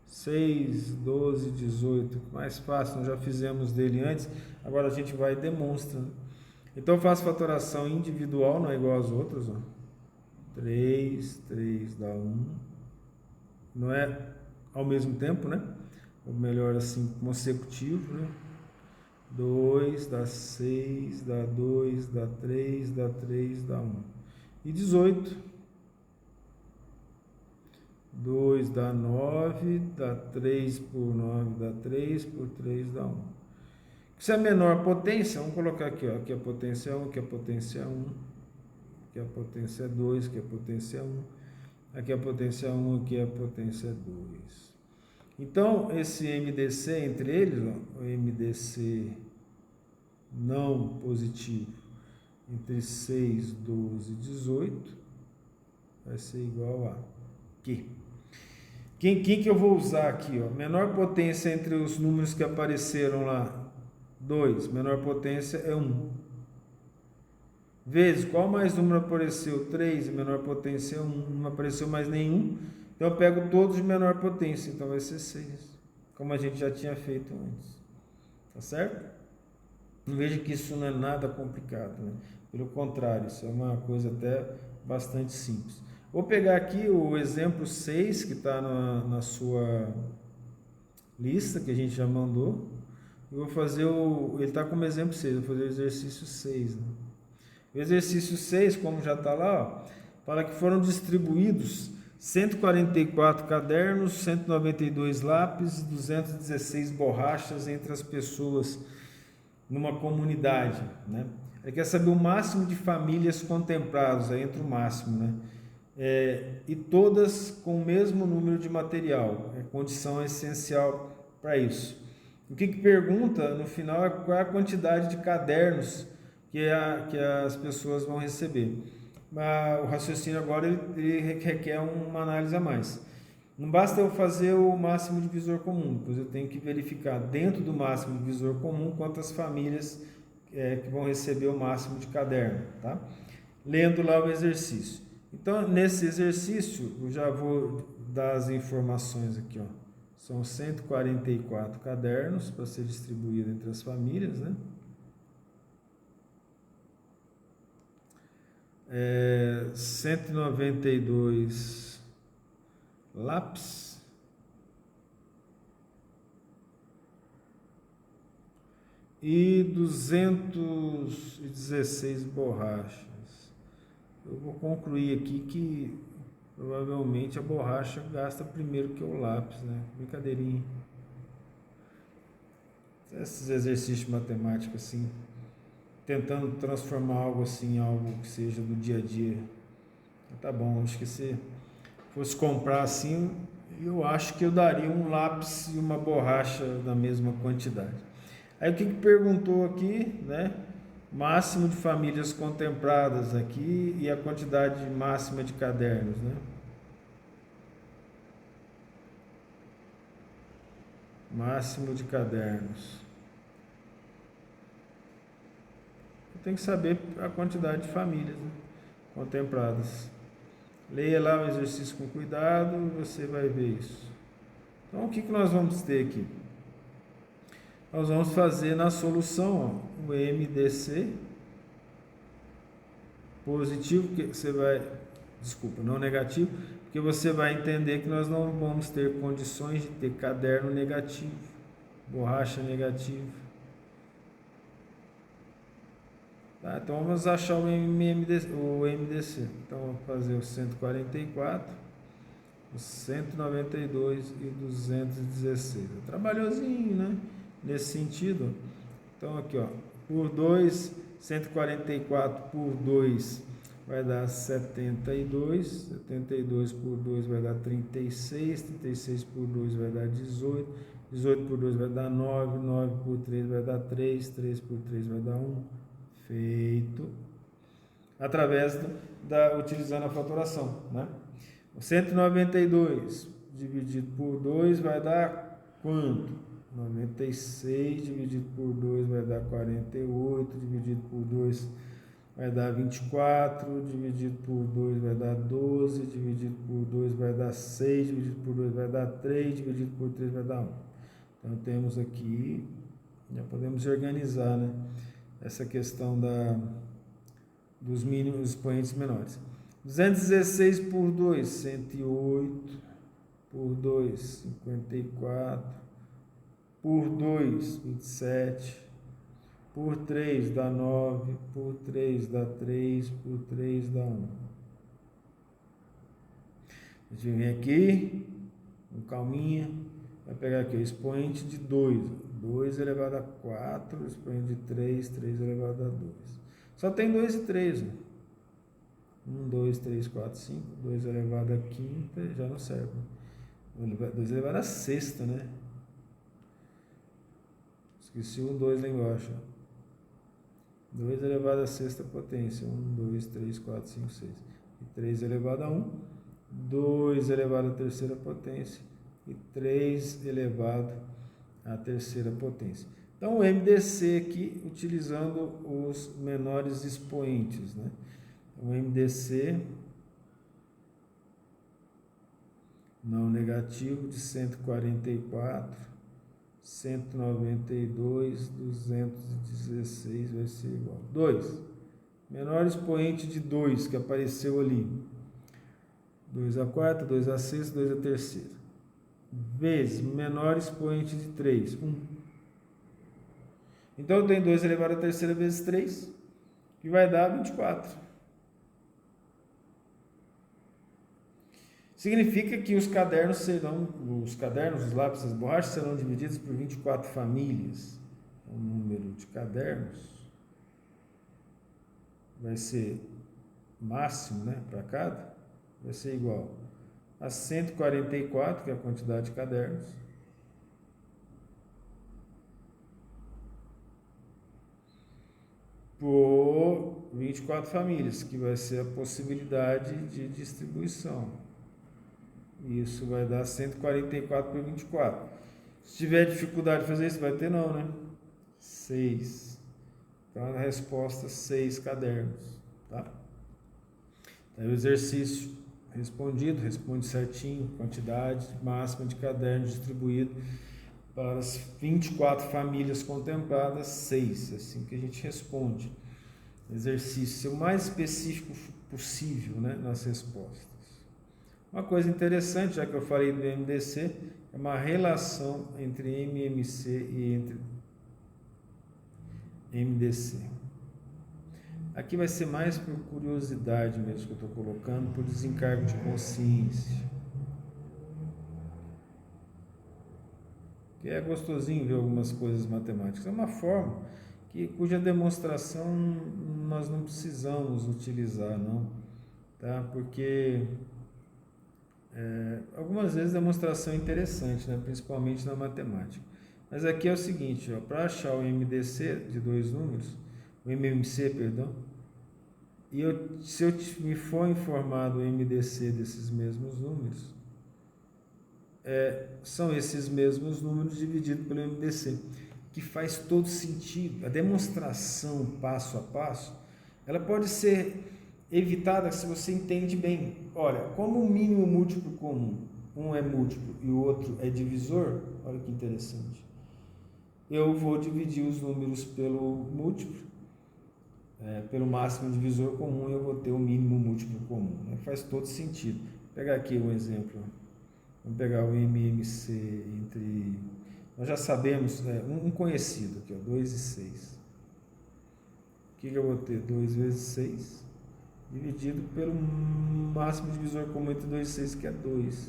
6, 12, 18. Mais fácil, nós já fizemos dele antes. Agora a gente vai e demonstra. Né? Então eu faço fatoração individual, não é igual às outras. 3 dá 1. Não é ao mesmo tempo, né? Ou melhor assim, consecutivo, né? 2 dá 6, dá 2, dá 3, dá 3, dá 1. E 18. 2 dá 9, dá 3 por 9, dá 3, por 3 dá 1. Se é a menor potência, vamos colocar aqui, aqui a potência é 1, aqui a potência é 1, aqui a potência é 2, aqui a potência é 1, aqui a potência é 1, aqui a potência é 2. Então, esse MDC entre eles, o MDC não positivo entre 6, 12 e 18 vai ser igual a Q. Quem que eu vou usar aqui? Menor potência entre os números que apareceram lá, 2. Menor potência é 1. Vezes, qual mais número apareceu? 3, e menor potência é 1. Não apareceu mais nenhum. Então eu pego todos de menor potência, então vai ser 6. Como a gente já tinha feito antes. Tá certo? Não vejo que isso não é nada complicado, né? Pelo contrário, isso é uma coisa até bastante simples. Vou pegar aqui o exemplo 6 que está na sua lista, que a gente já mandou. Eu vou fazer ele está como exemplo 6, vou fazer o exercício 6. Né? O exercício 6, como já está lá, ó, fala que foram distribuídos 144 cadernos, 192 lápis, 216 borrachas entre as pessoas numa comunidade, né? Ele quer saber o máximo de famílias contempladas, aí entra o máximo, né? E todas com o mesmo número de material, é condição essencial para isso. O que pergunta no final é qual é a quantidade de cadernos que as pessoas vão receber. Mas o raciocínio agora ele requer uma análise a mais. Não basta eu fazer o máximo divisor comum, pois eu tenho que verificar dentro do máximo divisor comum quantas famílias que vão receber o máximo de caderno, tá? Lendo lá o exercício. Então, nesse exercício, eu já vou dar as informações aqui, ó. São 144 cadernos para ser distribuído entre as famílias, né? 192 lápis e 216 borrachas. Eu vou concluir aqui que provavelmente a borracha gasta primeiro que o lápis, né? Brincadeirinha. Esses exercícios de matemática assim, tentando transformar algo assim em algo que seja do dia a dia. Tá bom, acho que se fosse comprar assim, eu acho que eu daria um lápis e uma borracha da mesma quantidade. Aí o que perguntou aqui, né? Máximo de famílias contempladas aqui e a quantidade máxima de cadernos, né? Máximo de cadernos. Eu tenho que saber a quantidade de famílias, né, contempladas. Leia lá o exercício com cuidado e você vai ver isso. Então, o que nós vamos ter aqui? Nós vamos fazer na solução, ó, o MDC positivo, que você vai, desculpa, não negativo, porque você vai entender que nós não vamos ter condições de ter caderno negativo, borracha negativa. Tá, então vamos achar o MDC. Então vamos fazer o 144, o 192 e 216. É trabalhosinho, né? Nesse sentido. Então aqui, ó, por 2, 144 por 2 vai dar 72, 72 por 2 vai dar 36, 36 por 2 vai dar 18, 18 por 2 vai dar 9, 9 por 3 vai dar 3, 3 por 3 vai dar 1. Feito. Através utilizando a fatoração, né? 192 dividido por 2 vai dar quanto? 96 dividido por 2 vai dar 48, dividido por 2 vai dar 24, dividido por 2 vai dar 12, dividido por 2 vai dar 6, dividido por 2 vai dar 3, dividido por 3 vai dar 1. Então temos aqui, já podemos organizar, né, essa questão dos mínimos expoentes menores. 216 por 2, 108, por 2, 54, por 2, 27, por 3 dá 9, por 3 dá 3, por 3 dá 1. A gente vem aqui, com calminha, vai pegar aqui o expoente de 2, 2 elevado a 4, expoente de 3, 3 elevado a 2. Só tem 2 e 3, 1, 2, 3, 4, 5, 2 elevado a quinta, já não serve. 2 elevado a sexta, né? Esqueci o 2 lá embaixo. 2 elevado a sexta potência. 1, 2, 3, 4, 5, 6. E 3 elevado a 1. 2 elevado à terceira potência. E 3 elevado à terceira potência. Então, o MDC aqui, utilizando os menores expoentes, né? O MDC não negativo de 144, 192, 216 vai ser igual. 2. Menor expoente de 2 que apareceu ali. 2 a quarta, 2 a sexta, 2 a terceira. Vezes menor expoente de 3, 1. Então eu tenho 2 elevado à terceira vezes 3, que vai dar 24. Significa que os cadernos, os lápis, as borrachas serão divididos por 24 famílias. O número de cadernos vai ser máximo, né, para cada, vai ser igual a 144, que é a quantidade de cadernos, por 24 famílias, que vai ser a possibilidade de distribuição. Isso vai dar 144 por 24. Se tiver dificuldade de fazer isso, vai ter não, né? 6. Então, a resposta, 6 cadernos, tá? Então, o exercício respondido, responde certinho, quantidade máxima de cadernos distribuído para as 24 famílias contempladas, 6. Assim que a gente responde. Exercício, ser o mais específico possível, né, nas respostas. Uma coisa interessante, já que eu falei do MDC, é uma relação entre MMC e entre MDC. Aqui vai ser mais por curiosidade mesmo que eu estou colocando, por desencargo de consciência. Que é gostosinho ver algumas coisas matemáticas. É uma forma cuja demonstração nós não precisamos utilizar, não, tá? Porque algumas vezes a demonstração é interessante, né? Principalmente na matemática. Mas aqui é o seguinte, para achar o MDC de dois números, o MMC, perdão, e se eu me for informado o MDC desses mesmos números, são esses mesmos números divididos pelo MDC, que faz todo sentido. A demonstração passo a passo, ela pode ser evitada se você entende bem. Olha, como o mínimo múltiplo comum, um é múltiplo e o outro é divisor, olha que interessante. Eu vou dividir os números pelo múltiplo, pelo máximo divisor comum, e eu vou ter o mínimo múltiplo comum. Né? Faz todo sentido. Vou pegar aqui um exemplo. Vamos pegar o MMC entre... Nós já sabemos, um conhecido aqui, 2 e 6. O que eu vou ter? 2 vezes 6, dividido pelo máximo divisor comum entre 2 e 6, que é 2.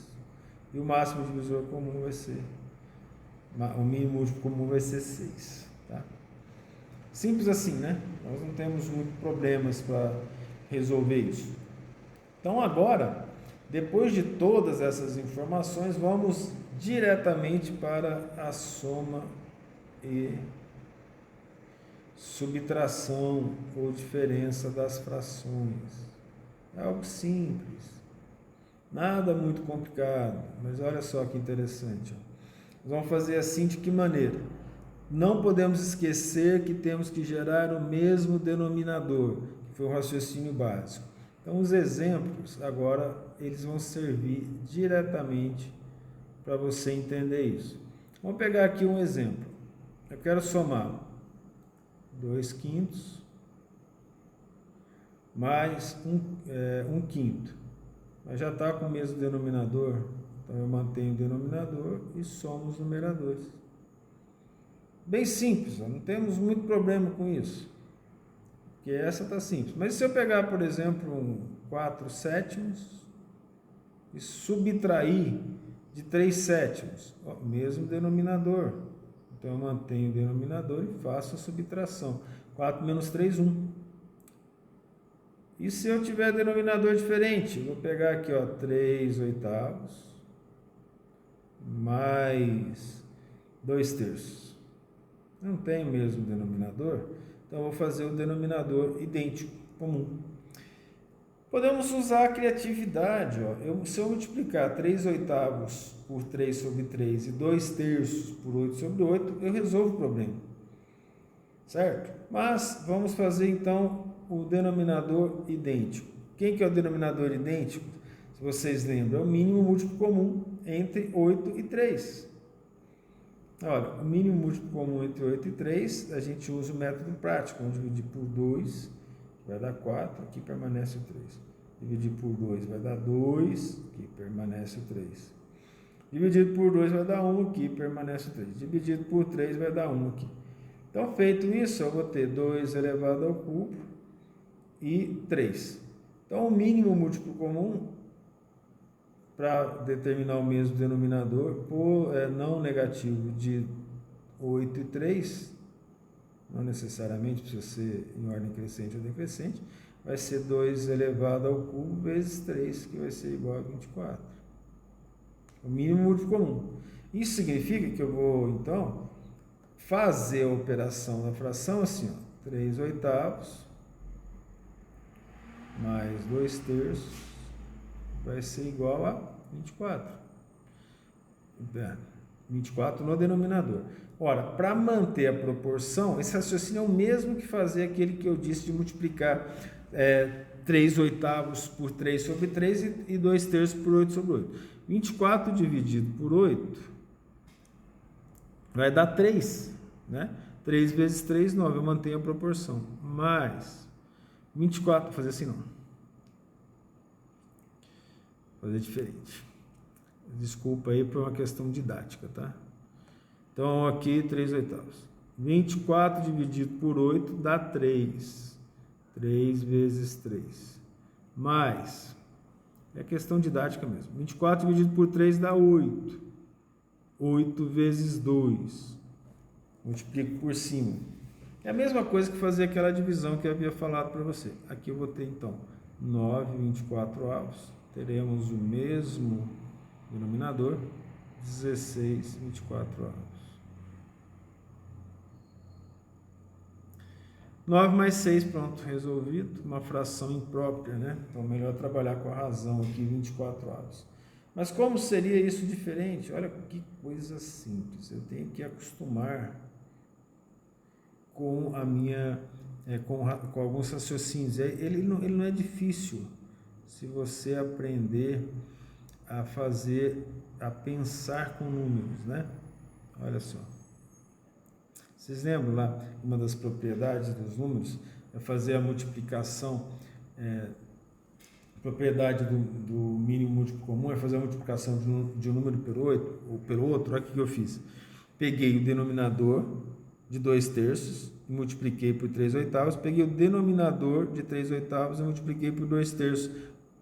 E o máximo divisor comum vai ser... O mínimo múltiplo comum vai ser 6. Tá? Simples assim, né? Nós não temos muitos problemas para resolver isso. Então agora, depois de todas essas informações, vamos diretamente para a soma e subtração ou diferença das frações. É algo simples, nada muito complicado, mas olha só que interessante. Nós vamos fazer assim de que maneira? Não podemos esquecer que temos que gerar o mesmo denominador, que foi o raciocínio básico. Então, os exemplos, agora, eles vão servir diretamente para você entender isso. Vamos pegar aqui um exemplo. Eu quero somar 2 quintos mais 1 quinto. Mas já está com o mesmo denominador, então eu mantenho o denominador e somo os numeradores. Bem simples, não temos muito problema com isso. Porque essa está simples. Mas se eu pegar, por exemplo, um 4 sétimos e subtrair de 3 sétimos, mesmo denominador. Então eu mantenho o denominador e faço a subtração. 4 menos 3, 1. E se eu tiver denominador diferente, eu vou pegar aqui, 3 oitavos mais 2 terços. Não tem o mesmo denominador, então eu vou fazer o denominador idêntico, comum. Podemos usar a criatividade. Se eu multiplicar 3 oitavos por 3 sobre 3 e 2 terços por 8 sobre 8, eu resolvo o problema. Certo? Mas vamos fazer então o denominador idêntico. Quem que é o denominador idêntico? Se vocês lembram, é o mínimo múltiplo comum entre 8 e 3. Olha, o mínimo múltiplo comum entre 8 e 3, a gente usa o método prático. Vamos dividir por 2, vai dar 4, aqui permanece o 3. Dividir por 2 vai dar 2, aqui permanece o 3. Dividido por 2 vai dar 1, aqui permanece o 3. Dividido por 3 vai dar 1 aqui. Então, feito isso, eu vou ter 2 elevado ao cubo e 3. Então, o mínimo múltiplo comum, para determinar o mesmo denominador, não negativo de 8 e 3, não necessariamente precisa ser em ordem crescente ou decrescente, vai ser 2 elevado ao cubo vezes 3, que vai ser igual a 24. O mínimo múltiplo comum. Isso significa que eu vou, então, fazer a operação da fração assim, ó, 3 oitavos mais 2 terços vai ser igual a 24. 24 no denominador. Ora, para manter a proporção, esse raciocínio é o mesmo que fazer aquele que eu disse de multiplicar 3 oitavos por 3 sobre 3 e 2 terços por 8 sobre 8. 24 dividido por 8 vai dar 3, né? 3 vezes 3, 9, eu mantenho a proporção. Mais 24, vou fazer assim não. Vou fazer diferente. Desculpa aí por uma questão didática, tá? Então, aqui 3 oitavos. 24 dividido por 8 dá 3. 3 vezes 3. Mais, é questão didática mesmo. 24 dividido por 3 dá 8. 8 vezes 2. Multiplico por cima. É a mesma coisa que fazer aquela divisão que eu havia falado para você. Aqui eu vou ter, então, 9 24 avos. Teremos o mesmo denominador, 16 24 avos. 9 mais 6, pronto, resolvido. Uma fração imprópria, né? Então, melhor trabalhar com a razão aqui, 24 avos. Mas como seria isso diferente? Olha que coisa simples. Eu tenho que acostumar com a minha, com alguns raciocínios. Ele não é difícil se você aprender a fazer, a pensar com números, né? Olha só. Vocês lembram lá, uma das propriedades dos números é fazer a multiplicação, propriedade do mínimo múltiplo comum é fazer a multiplicação de um número pelo outro. Olha o que eu fiz. Peguei o denominador de 2 terços e multipliquei por 3 oitavos, peguei o denominador de 3 oitavos e multipliquei por 2 terços,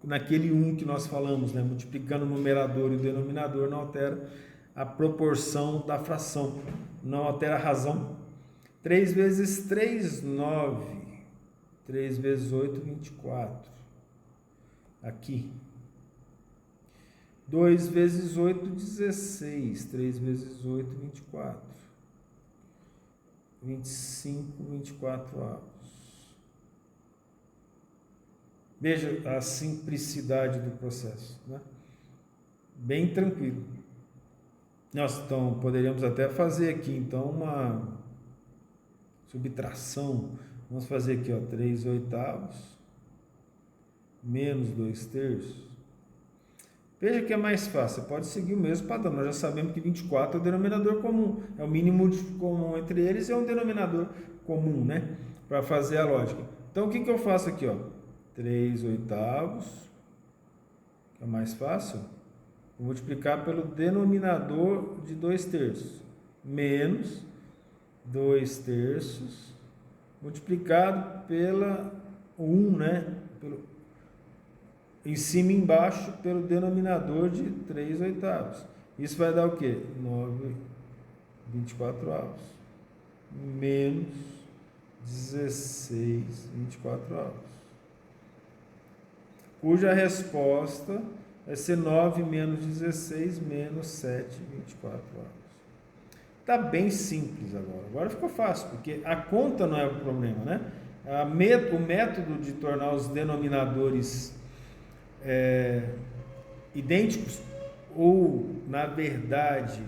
naquele 1 que nós falamos, né? Multiplicando o numerador e o denominador não altera a proporção da fração, não altera a razão. 3 vezes 3, 9. 3 vezes 8, 24. Aqui. 2 vezes 8, 16. 3 vezes 8, 24. 25, 24 avos. Veja a simplicidade do processo, né? Bem tranquilo. Nós então poderíamos até fazer aqui então uma subtração. Vamos fazer aqui, ó, 3 oitavos menos 2 terços. Veja que é mais fácil, você pode seguir o mesmo padrão. Nós já sabemos que 24 é o denominador comum, é o mínimo comum entre eles e é um denominador comum, né? Para fazer a lógica. Então o que eu faço aqui, ó? 3 oitavos, que é mais fácil, vou multiplicar pelo denominador de 2 terços, menos 2 terços, multiplicado pela 1, né? Em cima e embaixo pelo denominador de 3 oitavos. Isso vai dar o quê? 9, 24 avos, menos 16, 24 avos. Cuja resposta vai ser 9 menos 16 menos 7, 24 avos. Está bem simples agora. Agora ficou fácil, porque a conta não é o problema, né? O método de tornar os denominadores idênticos, ou, na verdade,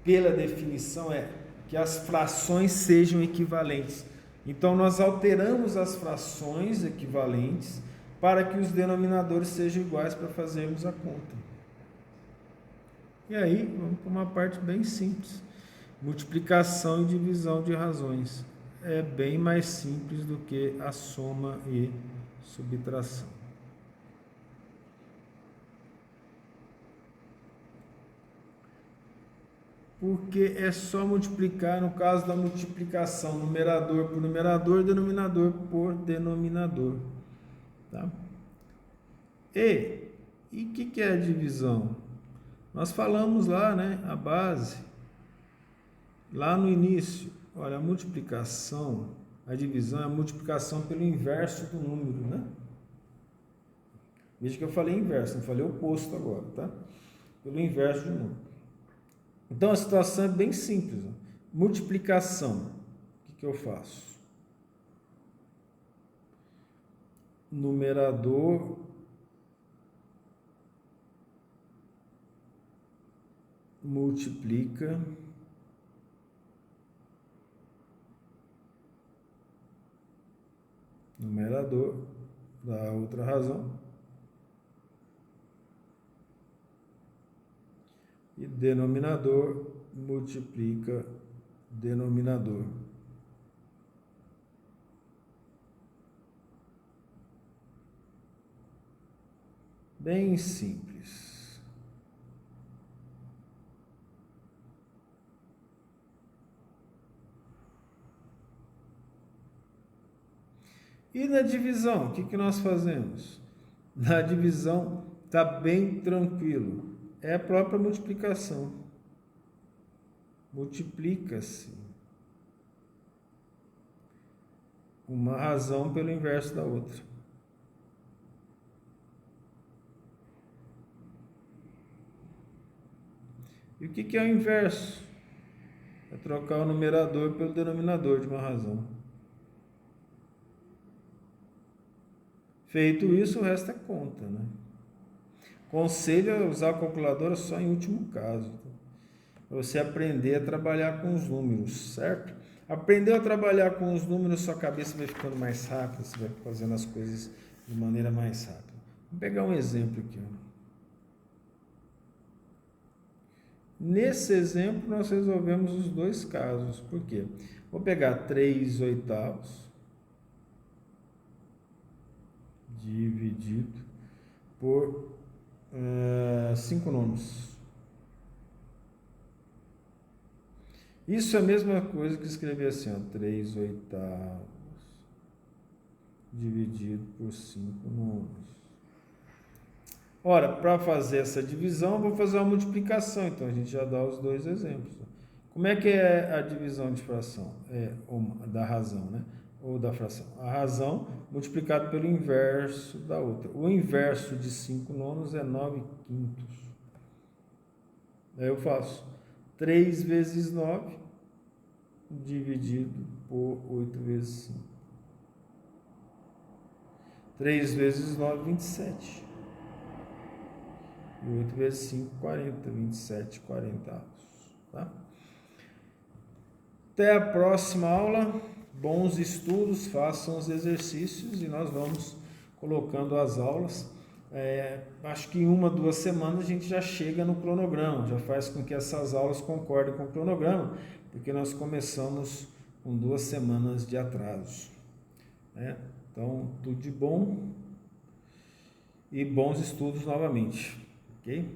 pela definição, é que as frações sejam equivalentes. Então, nós alteramos as frações equivalentes para que os denominadores sejam iguais para fazermos a conta. E aí, vamos para uma parte bem simples. multiplicação e divisão de razões. É bem mais simples do que a soma e subtração. Porque é só multiplicar, no caso da multiplicação, numerador por numerador, denominador por denominador. Tá? E o que é a divisão? Nós falamos lá, né, a base, lá no início. Olha, a multiplicação, a divisão é a multiplicação pelo inverso do número, né? Veja que eu falei inverso, não falei oposto agora, tá? Pelo inverso do número. Então a situação é bem simples. Ó. Multiplicação, o que eu faço? Numerador multiplica numerador da outra razão e denominador multiplica denominador. Bem simples. E na divisão, o que nós fazemos? Na divisão está bem tranquilo. É a própria multiplicação. Multiplica-se uma razão pelo inverso da outra. E o que é o inverso? É trocar o numerador pelo denominador de uma razão. Feito isso, o resto é conta, né? Conselho é usar a calculadora só em último caso. Para você aprender a trabalhar com os números, certo? Aprendeu a trabalhar com os números, sua cabeça vai ficando mais rápida, você vai fazendo as coisas de maneira mais rápida. Vou pegar um exemplo aqui. Nesse exemplo, nós resolvemos os dois casos. Por quê? Vou pegar 3/8 dividido por 5/9. Isso é a mesma coisa que escrever assim, ó, 3/8 dividido por 5/9. Ora, para fazer essa divisão, eu vou fazer uma multiplicação, então a gente já dá os dois exemplos. Como é que é a divisão de fração? Da razão, né? Ou da fração. A razão multiplicado pelo inverso da outra. O inverso de 5/9 é 9/5. Aí eu faço 3 vezes 9 dividido por 8 vezes 5. 3 vezes 9, 27. E 8 vezes 5, 40. 27, 40. Tá? Até a próxima aula. Bons estudos, façam os exercícios e nós vamos colocando as aulas. Acho que em 1, 2 semanas a gente já chega no cronograma, já faz com que essas aulas concordem com o cronograma, porque nós começamos com 2 semanas de atraso. Então, tudo de bom e bons estudos novamente, ok?